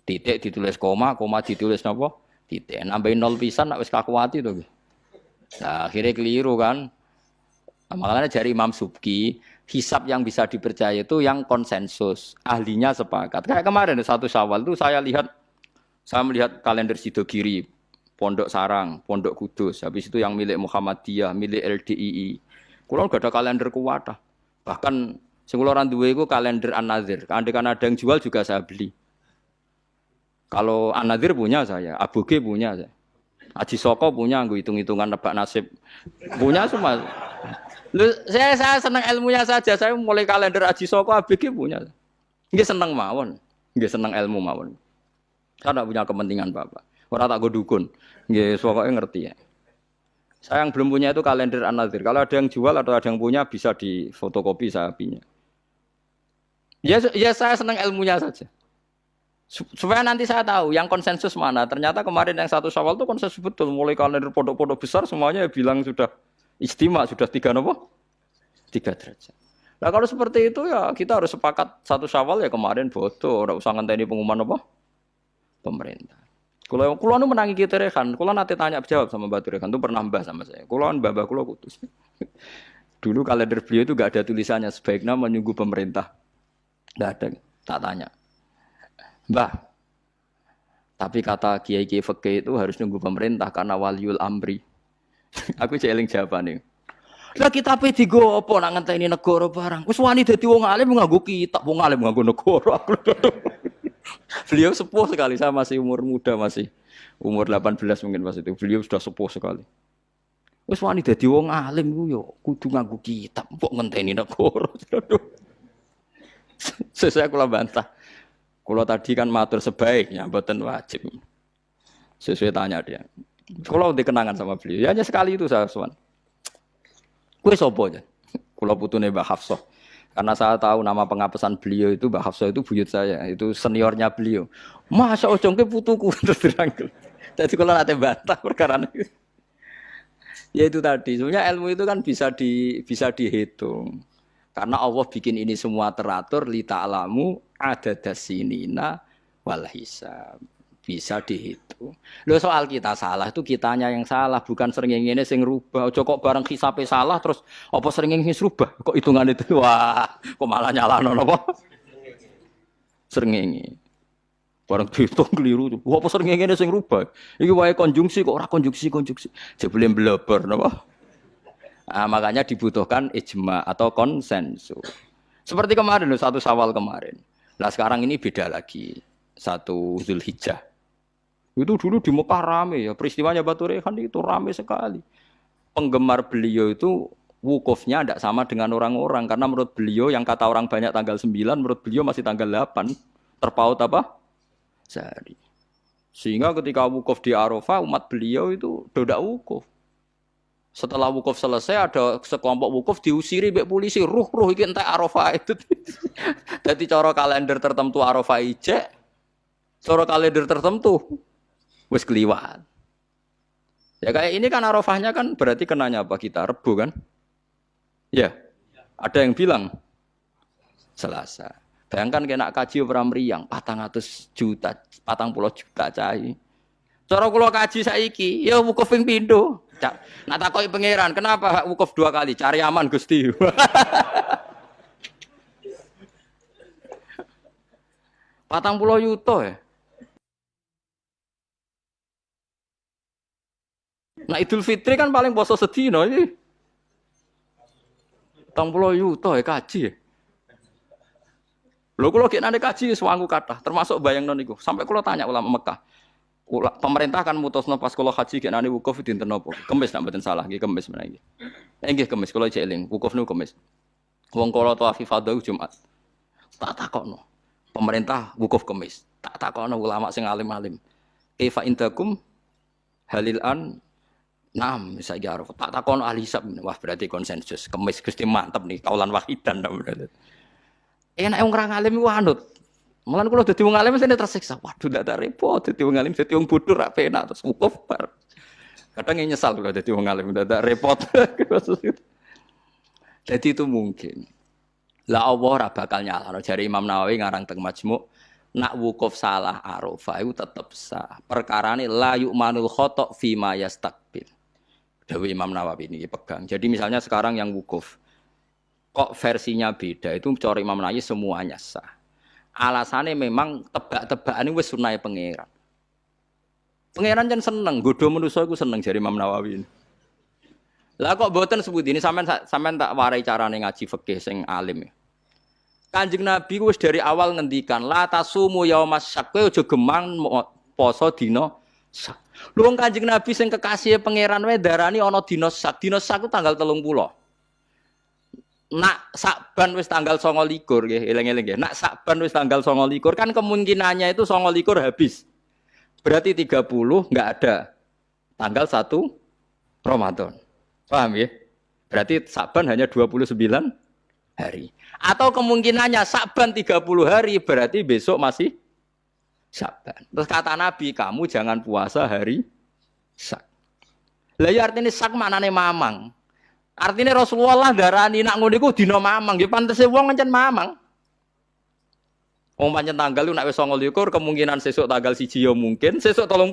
Titik ditulis koma, koma ditulis napa? Titik. Nambahin 0 pisan nak wis kakuati to. Nah, akhirnya keliru kan. Nah, makanya dari Imam Subki, hisab yang bisa dipercaya itu yang konsensus, ahlinya sepakat. Kayak kemarin 1 Syawal itu saya melihat kalender Sidogiri, Pondok Sarang, Pondok Kudus, habis itu yang milik Muhammadiyah, milik LDII. Kulo gak ada kalender kuwatah. Bahkan sing kula ora duwe iku kalender An-Nadzir. Kan ada yang jual juga saya beli. Kalau An-Nadzir punya saya, Aboge punya saya. Aji Soko punya, nggo hitung-hitungan nebak nasib. Punya semua. Loh, saya senang ilmunya saja. Saya mulai kalender Aji Soko, Aboge punya. Nggih seneng mawon. Nggih seneng ilmu mawon. Saya tidak punya kepentingan Bapak. Ora tak go dukun. Nggih pokoke ngerti ya. Saya yang belum punya itu kalender An-Nadzir. Kalau ada yang jual atau ada yang punya bisa di fotokopi saya punya. Ya saya senang ilmunya saja. Supaya nanti saya tahu yang konsensus mana. Ternyata kemarin yang 1 Syawal itu konsensus betul. Mulai kalender pondok-pondok besar semuanya bilang sudah istimewa, sudah 3 derajat. Nah kalau seperti itu ya kita harus sepakat 1 Syawal ya kemarin bodoh. Ora usah ngenteni pengumuman apa? Pemerintah. Kulo nu menangi kita Rehan. Kulo nanti tanya jawab sama Batu Rehan. Itu pernah mbah sama saya. Kulo mbah kulo kutus. Dulu kalender beliau itu gak ada tulisannya sebaiknya menunggu pemerintah. Gak ada. Tak tanya. Mbah. Tapi kata kiai-kiai fikih itu harus nunggu pemerintah karena waliul amri. Aku jeling jawabannya. Lah kitabe digo apa nak ngenteni negara barang. Wis wani dadi wong alim nganggo kitab, wong alim nganggo negara. Beliau sepuh sekali, saya masih umur muda, masih umur 18 mungkin pas itu. Beliau sudah sepuh sekali. Wis wani dadi wong alim ku yo kudu nganggo kitab, kok ngenteni negara. Sesuai kula bantah. Kula tadi kan matur sebaiknya mboten wajib. Sesuai tanya dia. Kula udah kenangan sama beliau. Ya hanya sekali itu saya sowan. Kue sopo aja, kalau putune Mbak Hafsah. Karena saya tahu nama pengapesan beliau itu Mbak Hafsah itu buyut saya, itu seniornya beliau. Masa ojongke putuku terus dirangkul. Jadi kalau nanti bantah perkara itu. Ya itu tadi, sebenarnya ilmu itu kan bisa dihitung. Karena Allah bikin ini semua teratur li ta'lamu adadasinina wal hisab. Bisa dihitung. Lho soal kita salah itu kitanya yang salah, bukan srengenge sing rubah. Aja kok bareng hisabe salah terus apa srengenge sing rubah? Kok hitungan itu wah, kok malah nyalahno napa? Srengenge. Bareng dihitung keliru. Wah, apa srengenge sing rubah? Iki wae konjungsi kok ora konjungsi. Jebule bleber napa? Makanya dibutuhkan ijma atau konsensus. Seperti kemarin satu Syawal kemarin. Nah sekarang ini beda lagi. Satu Zulhijjah. Itu dulu di Mekah rame ya, peristiwanya Batu Rehan itu rame sekali. Penggemar beliau itu wukufnya tidak sama dengan orang-orang karena menurut beliau yang kata orang banyak tanggal 9, menurut beliau masih tanggal 8. Terpaut apa? Sehari. Sehingga ketika wukuf di Arafah umat beliau itu dodak wukuf. Setelah wukuf selesai ada sekelompok wukuf diusiri mbek polisi, ruh iki entek Arafah itu. Dadi cara kalender tertentu Arafah ijek, cara kalender tertentu wis keliwat. Ya kayak ini kan Arafahnya kan berarti kenanya apa kita Rebo kan? Ya. Ada yang bilang Selasa. Bayangkan kena kaji ora mriyang 400 juta, 40 juta cai. Cara kula kaji saiki ya wukuf ping pindho. Nak takoki pangeran, kenapa wukuf 2 kali? Cari aman Gusti. 40 yuto ya. Nah Idul Fitri kan paling poso sedina iki. 40 yuto ya kaji. Lho kula gek nane kaji wis wangu kathah, termasuk bayangno niku. Sampai kula tanya ulama Mekah. Pemerintah kan mutusno pas kula haji gek nane wukuf dinten napa? Kemis nek mboten salah nggih kemis menawi. Nggih kemis kula cek eling, wukuf niku kemis. Wong kala tawaf ifadah Jumat. Tak takokno. Pemerintah wukuf kemis. Tak takokno ulama sing alim-alim. Kaifa indakum halil an Nam, misalnya Arafah. Tak takon ahli hisab. Wah berarti konsensus. Kemis Gusti mantep nih. Kaulan wahidan. Enak wong ora ngalim iku anut. Mulan kula dadi wong alim mesti tersiksa. Waduh ndak repot dadi wong alim dadi wong bodoh ra penak terus wukuf bar. Kadang nyesal kula dadi wong alim ndak repot. Jadi itu mungkin. Lah Allah ora bakal nyalahno. Jare Imam Nawawi ngarang teng Majmu' nak wukuf salah Arafah itu tetep sah. Perkarane la yu'manul khata' fi ma yastaqbil. Dewi Imam Nawawi ini pegang. Jadi misalnya sekarang yang wukuf, kok versinya beda itu cara Imam Nawawi semuanya sah. Alasannya memang tebak-tebakan ini wis sunah pangeran. Pangeran kan seneng, godho manusa iku seneng jare Imam Nawawi ini. Lah kok mboten sebut ini sampean tak warai carane ngaji fikih sing alim ya. Kanjeng Nabi wis dari awal ngendikan la tasumu yaumas syak kowe aja gemang poso dina syak. Lho wong Kanjeng Nabi sing kekasih pangeran wae darani ana dina syak. Dina syak ku tanggal 30. Nak Sakban wis tanggal 29 nggih, eling-eling nggih. Nak Sakban wis tanggal 29 kan kemungkinannya itu 29 habis. Berarti 30 enggak ada. Tanggal 1 Ramadan. Paham ya? Berarti Sakban hanya 29 hari. Atau kemungkinannya Sakban 30 hari berarti besok masih Sakban. Terus kata Nabi, kamu jangan puasa hari Sak. Lah ya artine Sak maknane mamang. Artinya Rasulullah darani nak ngono iku dina mamang, nggih pantese wong ngancen mamang. Wong pancen tanggal lu nek wis 29 kemungkinan sesuk tanggal 1 ya mungkin, sesuk 30.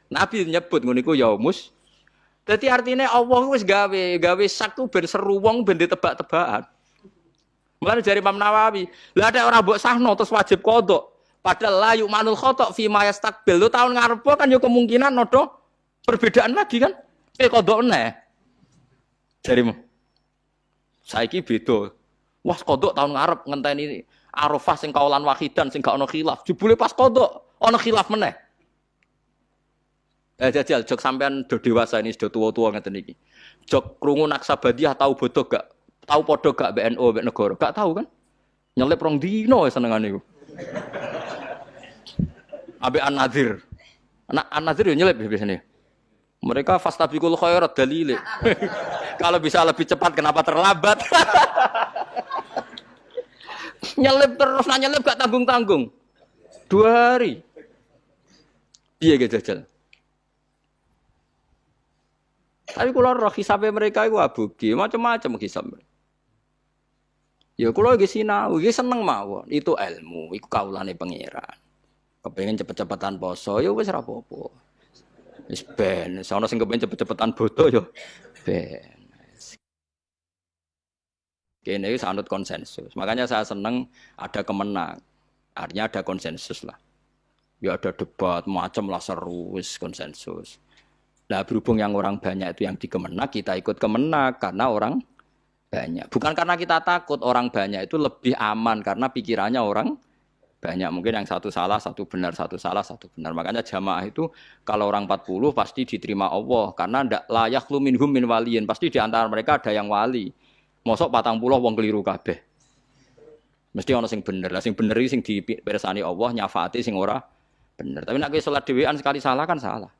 Nabi nyebut ngono iku yaumus. Dadi artine Allah wis gawe sak ku ben seru wong ben ditebak-tebakan. Mulane jare Imam Nawawi, lah ada orang mbok sahno terus wajib qodho. Padahal la yu'manul khata' fi ma yastaqbil. Lu tahun ngarep kan ya kemungkinan nodo perbedaan lagi kan. Qodho meneh. Jarimu. Saiki beda. Wah qodho tahun ngarep ngenteni Arafah sing kaulan wahidan sing gak ono khilaf. Jebule pas qodho ono khilaf meneh. Jajal jok sampean do dewasa ini sudah tua-tua ngeten iki. Jok krungu Naksabandiyah tahu bodoh gak? Tahu podo gak BNO mbek negara? Gak tahu kan? Nyelip rong dino senengane iku. Ambek An-Nadzir. An-Nadzir yo nyelip biasanya. Mereka fastabiqul khairat dalile. Kalau bisa lebih cepat kenapa terlambat? Nyelip terus nyelip gak tanggung-tanggung. 2 hari. Piye ge jajal? Tapi kalau roh hisabe mereka itu abugi, macam-macam hisab. Ya kalau lagi sinau, lagi seneng mawon. Itu ilmu, itu kaulane pangeran. Kepengen cepet-cepetan poso, ya wis ra apa-apa. Wis ben, sono sing kepengen cepet-cepetan bodo ya ben. Kene wis anut konsensus. Makanya saya seneng ada kemenang. Artinya ada konsensus lah. Ya ada debat, macam lah seru, wis konsensus. Nah berhubung yang orang banyak itu yang dikemenak, kita ikut kemenak karena orang banyak. Bukan karena kita takut, orang banyak itu lebih aman karena pikirannya orang banyak. Mungkin yang satu salah, satu benar, satu salah, satu benar. Makanya jamaah itu kalau orang 40 pasti diterima Allah. Karena ndak layak lu minhum min waliyin. Pasti di antara mereka ada yang wali. Mosok 40 wong keliru kabeh. Mesti ana sing bener. Lah sing bener iki sing dipirsani Allah, nyafaati sing ora bener. Tapi nek kowe salat dhewean sekali salah kan salah.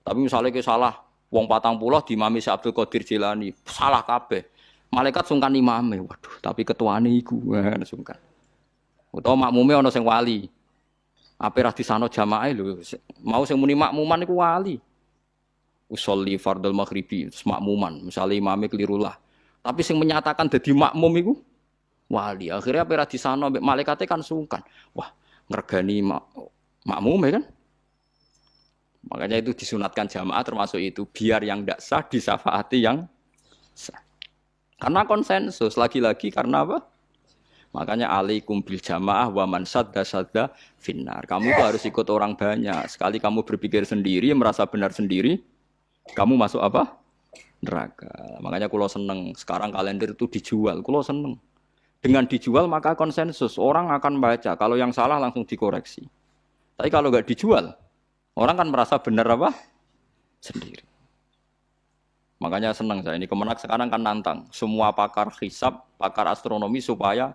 Tapi misalnya ke salah, wong 40 diimami Syekh Abdul Qadir Jilani, salah kabeh. Malaikat sungkan imame, waduh, tapi ketuane iku sungkan. Utawa makmume ana sing wali. Ape ra disano jamaah lho, mau sing muni makmuman iku wali. Usolli fardhul maghribi, terus makmuman, misalnya imame keliru lah. Tapi sing menyatakan dadi makmum iku wali. Akhirnya ape ra disano mbek malaikate kan sungkan. Wah, ngregani makmume kan? Makanya itu disunatkan jamaah termasuk itu biar yang tidak sah disafaati yang sah. Karena konsensus lagi-lagi karena apa? Makanya alaikum bil jamaah wa man sadda finnar. Kamu tuh harus ikut orang banyak. Sekali kamu berpikir sendiri, merasa benar sendiri, kamu masuk apa? Neraka. Makanya kulo seneng sekarang kalender itu dijual. Kulo seneng. Dengan dijual maka konsensus orang akan baca. Kalau yang salah langsung dikoreksi. Tapi kalau nggak dijual, orang kan merasa benar apa? Sendiri. Makanya senang saya ini Kemenak sekarang kan nantang semua pakar hisab, pakar astronomi supaya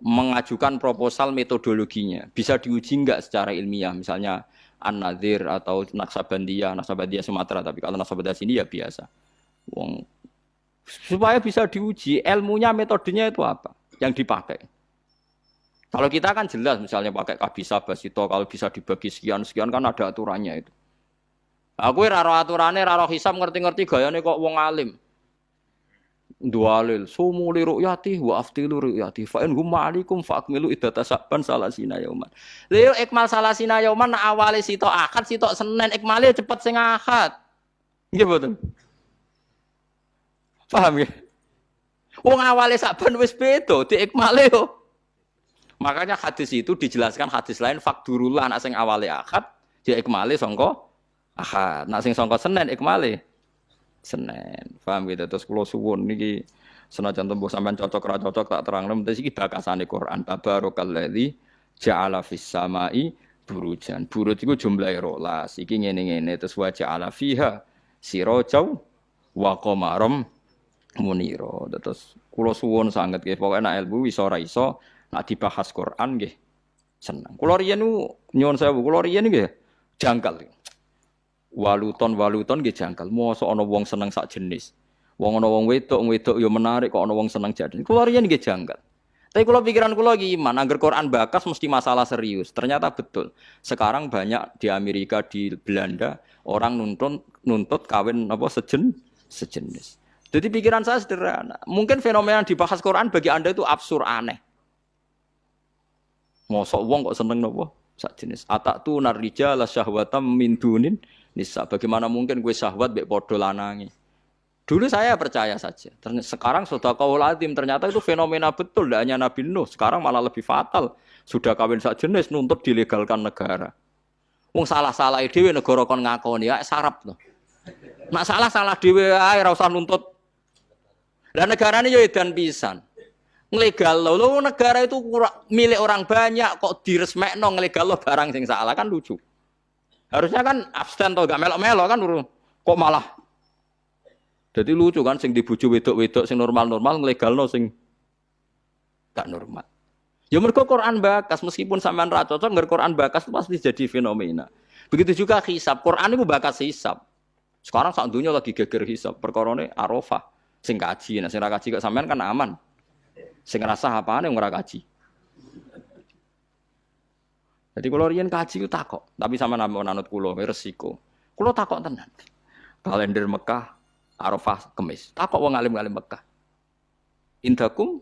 mengajukan proposal metodologinya. Bisa diuji enggak secara ilmiah, misalnya An-Nadzir atau Naksabandiyah Sumatera, tapi kalau Naksabandiyah sini ya biasa. Supaya bisa diuji ilmunya, metodenya itu apa yang dipakai. Kalau kita kan jelas misalnya pakai kabisa basito, kalau bisa dibagi sekian-sekian kan ada aturannya itu. Aku ora ro aturane, ora ro hisab ngerti-ngerti gayane kok wong alim. Dualil sumu li ru'yati wa aftilu ru'yati fa in hum ma'alikum fa'akmilu iddata saban salasina yauman. Lha ikmal salasina yauman awale sitok Ahad, sitok Senin, ikmale cepet sing Ahad. Nggih mboten? Paham nggih? Wong awale saban wis beda, diikmale yo. Makanya hadis itu dijelaskan hadis lain fakdurullah nek sing awale Ahad, dia ikmale sangka Ahad. Nek sing sangka Senin ikmale Senin. Paham gitu. Terus kula suwun niki senajan tembuh sampean cocok ra cocok tak terangno mesti iki bakasane Quran. Tabarakalladzi ja'ala fis samai burujan. Buruj iku jumlahe 12. Iki ngene-ngene terus wa ja'ala fiha sirajau wa qamaram munira. Terus kula suwun sanget nggih pokoke nek ilmu iso ora iso nek dibahas Quran nggih seneng. Kula riyen nyuwun sewu, kula riyen nggih jangkal. Waluton nggih jangkal. Mosok ana wong seneng sak jenis. Wong ana wong wedok ya menarik kok ana wong seneng jadi. Kula riyen nggih jangkal. Tapi kula pikiran kula iki iman, angger Quran bakas mesti masalah serius. Ternyata betul. Sekarang banyak di Amerika, di Belanda orang nuntut kawin apa sejenis. Jadi pikiran saya sederhana. Mungkin fenomena yang dibahas Quran bagi Anda itu absurd aneh. Mosok wong kok seneng napa? Sak jenis. Atatu narrijala syahwatam min dunin nisa. Bagaimana mungkin gue syahwat mbek padha lanangi? Dulu saya percaya saja. Sekarang sedekahul azim ternyata itu fenomena betul, tidak hanya Nabi Nuh. Sekarang malah lebih fatal. Sudah kawin sak jenis nuntut dilegalkan negara. Wong salah-salah dhewe negara kon ngakoni ya sarap to. Nek salah dhewe ae ora usah nuntut. Lah negarane yo edan pisan. Nglegal lho negara itu milik orang banyak kok diresmekno nglegal lo barang sing salah kan lucu. Harusnya kan abstain to gak melok-melok kan kok malah. Jadi lucu kan sing dibujuk wedok-wedok sing normal-normal nglegalno sing gak normal. Ya mergo Quran bakas meskipun sampean ra cocok ngger Quran bakas pasti jadi fenomena. Begitu juga hisab. Quran itu bakas hisab. Sekarang sak dunya lagi geger hisab perkarane Arafah sing kaji. Nah sing ra kaji kok sampean kan aman. Sing ngrasah apane wong ora kaji. Jadi kalau riyen kaji ku takok, tapi sampean anut kula resiko. Kula takok tenan. Kalender Mekah Arafah Kemis. Takok wong alim-alim Mekah. Indakum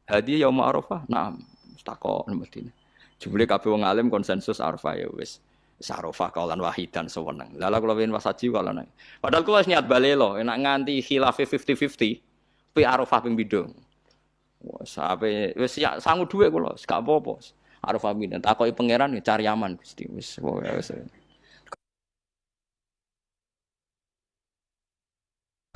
hadi yaum Arafah? Naam. Takok mestine. Jebule kabeh wong alim konsensus Arafah ya wis. Wis Arafah kaulan wahidan sewenang. Lala kula wen wasaji kaulan. Padahal kula wis niat balelo, enak nganti khilafe 50-50. Pi Arafah ping pindho. Wes ape wis ya sangu dhuwit kula, gak apa-apa. Arafah pindho. Takoki pangeran cari aman Gusti. Wis.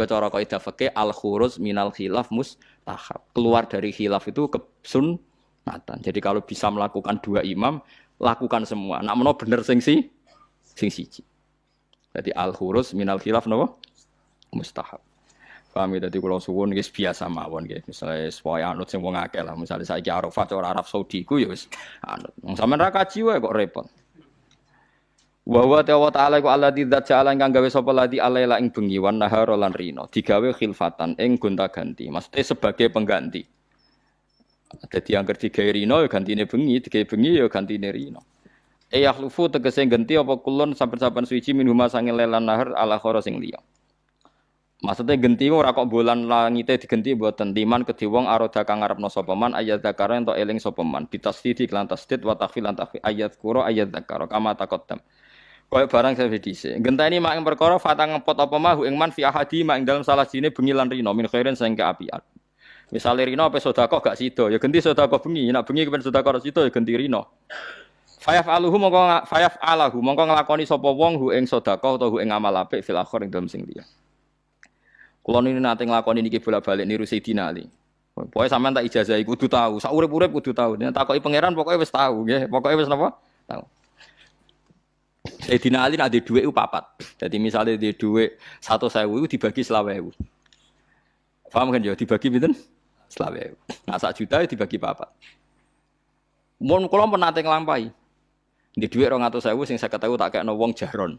Cara kaidah fikih al-khuruz minal khilaf mustahab. Keluar dari khilaf itu kesunatan. Jadi kalau bisa melakukan dua imam, lakukan semua. Nak menawa bener sing siji. Jadi al-khuruz minal khilaf napa? Mustahab. Paham ya, dadi kula suwun wis biasa mawon nggih. Misale supaya anut sing wong akeh lah. Misale saiki Arafah cara Arab Saudi ku ya wis anut. Wong sampean ra kaji wae kok repot. Wa huwa ta'ala iku alladzi dzat ja'ala ingkang gawe sapa ladi alaila ing bengi wan nahara lan rino digawe khilfatan ing gonta-ganti maksudnya sebagai pengganti. Dadi angger digawe rino ya gantine bengi, digawe bengi ya gantine rino. Yakhlufu tegese ganti apa kulun saben-saben suci minhuma sange lelan nahar ala khara sing liya. Maksudnya genti ora kok bulan langite digenti mboten timan kedhi wong aroda kang ngarepno sapa man ayat zakara ento eling sapa man bitasdid lan tasdid wa takhfil lan takhfil ayat qura ayat zakara kama taqaddam. Kaya barang saya dhisik. Genteni mak ing perkara fatang ngepot apa mahu ing man fi ahadi mak ing dalem salah sine bengi lan rino min khairin sing kaapian. Misale rino apa sedekah gak sida, ya genti sedekah bengi, nek bengi kepen sedekah sida ya genti rino. Fayaf'aluhu mongko nglakoni sapa wong hu ing sedekah utawa hu ing amal apik fil akhir ing dalem sing liya. Kula niki nate nglakoni niki bolak-balik niru Sayyidina Ali. Pokoke sampean tak ijazahi kudu tahu, sak urip-urip kudu tahu. Nek takoki pangeran pokoke wis tahu nggih, pokoke wis napa? Tahu. Sayyidina Ali nak di dhuwit ku papat. Jadi misalnya di dhuwit 100.000 itu dibagi 20.000. Paham kan ya dibagi pinten? 20.000. Nah 1 juta dibagi papat. Mun kula pun nate nglampahi. Di dhuwit 200.000 sing 50.000 tak kekno wong jahron.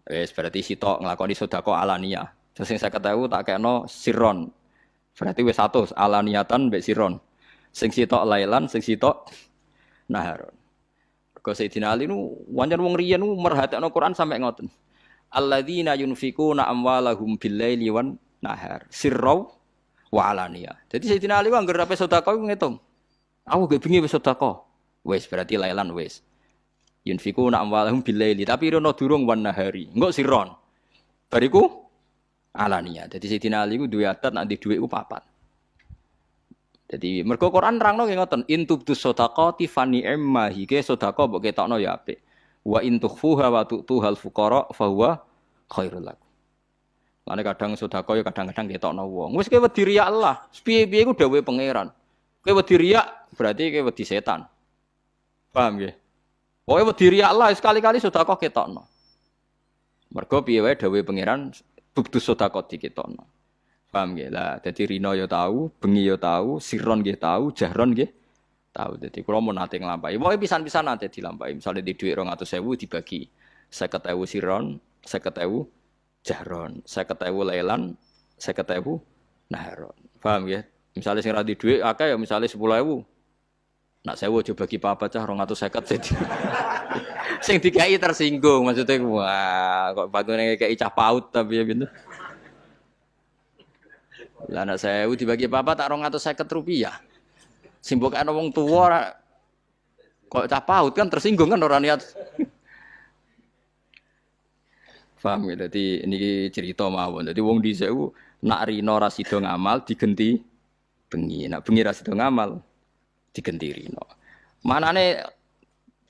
Wis berarti sitok nglakoni sedekah alaniyah. Terus sing 50.000 tak kekno sirron. Berarti wis 100 alaniyatan mbek sirron. Sing sitok lailan, sing sitok naharon. Kau Sayyidina Ali nu wancen wong riyen nu merhatekno Quran sampai ngoten. Alladzina yunfikuna amwalahum bil-laili wan nahar sirra wa alaniyah. Jadi Sayyidina Ali anggere ape sedekah ku ngitung. Aku gak bengi wis sedekah. Wis berarti lailan wis. Yunfikuna amwalahum bil-laili tapi rono durung wan nahari. Engko sirron. Bariku alaniyah. Jadi Sayyidina Ali ku duwe adat nek di dhuwit ku papat. Jadi mergo Quran nerangno nggih ngoten, in tubdus shadaqati fa ni'ma hike sedekah mbok ketokno ya apik. Wa in tukhfuha wa tu'tuhal fuqara fa huwa khairul lakum. Lane kadang sedekah ya kadang-kadang ketokno wong. Wis kowe wedi riya Allah, piye-piye ku dawuhe pangeran. Kowe wedi riya berarti kowe wedi setan. Paham nggih? Kowe wedi riya Allah sekali-kali sedekah ketokno. Mergo piye wae dawuhe pangeran tubdus shadaqati ketokno. Paham nggih lah. Dadi rino ya tahu, bengi ya tahu, sirron nggih tahu, jahron nggih tahu. Dadi kula mun nate nglampahi. Pokoke pisan-pisan nate dilampahi. Misale di dhuwit 200.000 dibagi 50.000 sirron, 50.000 jahron, 50.000 lailan, 50.000 naharon. Paham nggih? Misale sing ra di dhuwit akeh ya misale 10.000. Nak 1.000 aja bagi papat cah 250 jadi. Sing dikai tersinggung maksudnya wah kok bagune kei cah paut tapi ya gitu. Lah anak saya dibagi papa tak 250 rupiah. Simbok ana wong tuwa Kok cah paut kan tersinggung kan ora niat. Paham ya? Dadi niki cerita mawon. Dadi wong dhisik ku nak rino ra sida ngamal digenti bengi. Nak bengi ra sida ngamal digenti rino. Manane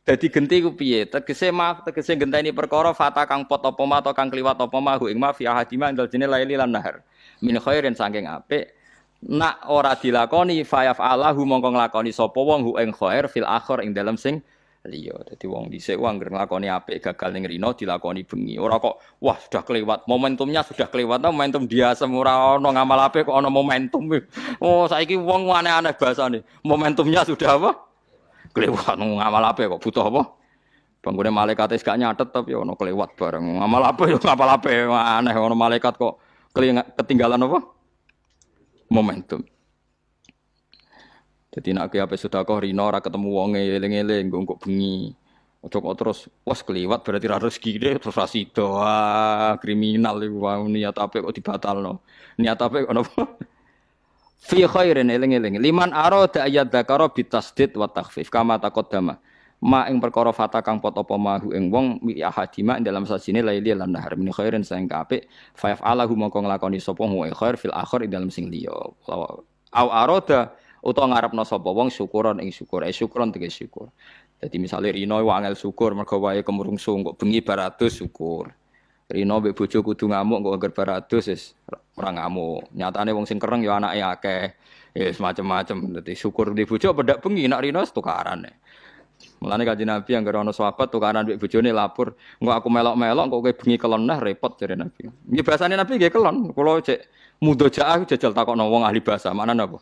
dadi genti ku piye? Tegese genteni perkara fata kang pot apa ma atau kang kliwat apa ma ing ma fi ahadima indal jene laili lan nahar. Min khairin saking apik. Nak ora dilakoni fayaf Allahu mongko nglakoni sapa wong hu ing khair fil akhir ing dalem sing liya. Dadi wong dhisik wong anggere nglakoni apik gagal ning rino dilakoni bengi. Ora kok wah sudah kelewat, momentumnya sudah kelewat, momentum dia semua ono ngamal apik kok ono momentum. Oh saiki wong aneh-aneh bahasane. Momentumnya sudah apa? Kelewat ngamal apik kok butuh apa? Banggune malaikat wis gak nyatet tapi ono kelewat bareng. Ngamal apik yo ngamal apik aneh ono malaikat kok ketinggalan apa? Momentum. Jadi nak ki ape sedekah rino ora ketemu wonge eling-eling kok bengi. Ojo kok terus wes kliwat berarti ra rezekine terus ra sida. Kriminal iku niat apik kok dibatalno. Niat apik kok napa? Fi khairin eling-eling. Liman arada ayat dzakara bitasdid wa takhfif kama taqaddama. Ma ing perkara fata kang pot apa mahu ing wong mi ahadima ing dalam sajine laili lan nahar min khairin sing apik fa yaf'alahu mongko nglakoni sapa wa khair fil akhir ing dalam sing liya. Au arada utawa ngarepno sapa wong syukuran ing syukur. Syukuran tegese syukur. Dadi misale rino wangel syukur mergo wae kemrungsung kok bengi baratus syukur. Rino mbek bojo kudu ngamuk kok anggar baratus wis ora ngamuk. Nyatane wong sing kereng ya anake akeh. Ya semacam-macam. Dadi syukur di bojo pedak bengi nak rino tukaran. Mulane Kanjeng Nabi anggere ana sahabat tukaran mbek bojone lapor, "Engko aku melok-melok kok kowe bengi kelon nah repot," jare Nabi. Nggih bahasane Nabi nggih kelon. Kula cek mudhojaah jajal takokno wong ahli bahasa. Maknane apa?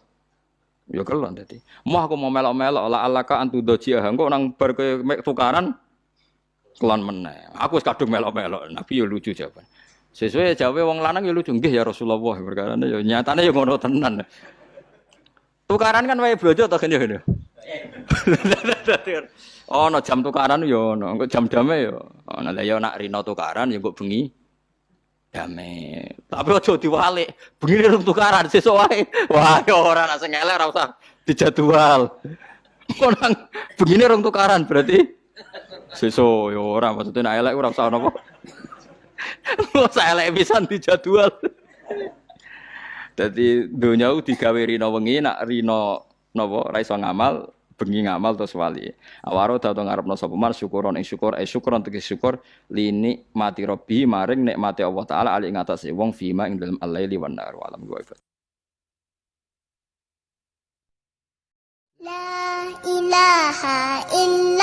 Ya kelon dadi. Mau aku mau melok-melok la alaka antu dojiah. Engko nang bar kowe tukaran kelon meneh. Aku wis kadung melok-melok. Nabi ya lucu jawaban. Sesuai jawabe wong lanang ya lucu. Nggih ya Rasulullah perkarane ya nyatane ya ngono tenan. Tukaran kan wae blojo to gene-gene. Ono jam tukaran yo ono, engko jam-jame yo. Ono lha yo nak rino tukaran yo kok bengi dame. Tapi aja diwalik. Bengi rung tukaran sesuk wae. Wah, ora nak sing elek ora usah dijadwal. Kok nang bengine rung tukaran berarti sesuk yo ora maksudnya nak elek ora usah ono apa. Wis elek pisan dijadwal. Dadi donya digawe rino wengi nak rino napa ra iso ngamal bengi ngamal terus wali. Awaro dadi ngarepno sapa man syukuron ing syukur syukuron tegese syukur lini mati robbi maring nikmate Allah taala ali ing atase wong fima ing dalem al-laili wan nahar wa alam ghaib. La ilaha illallah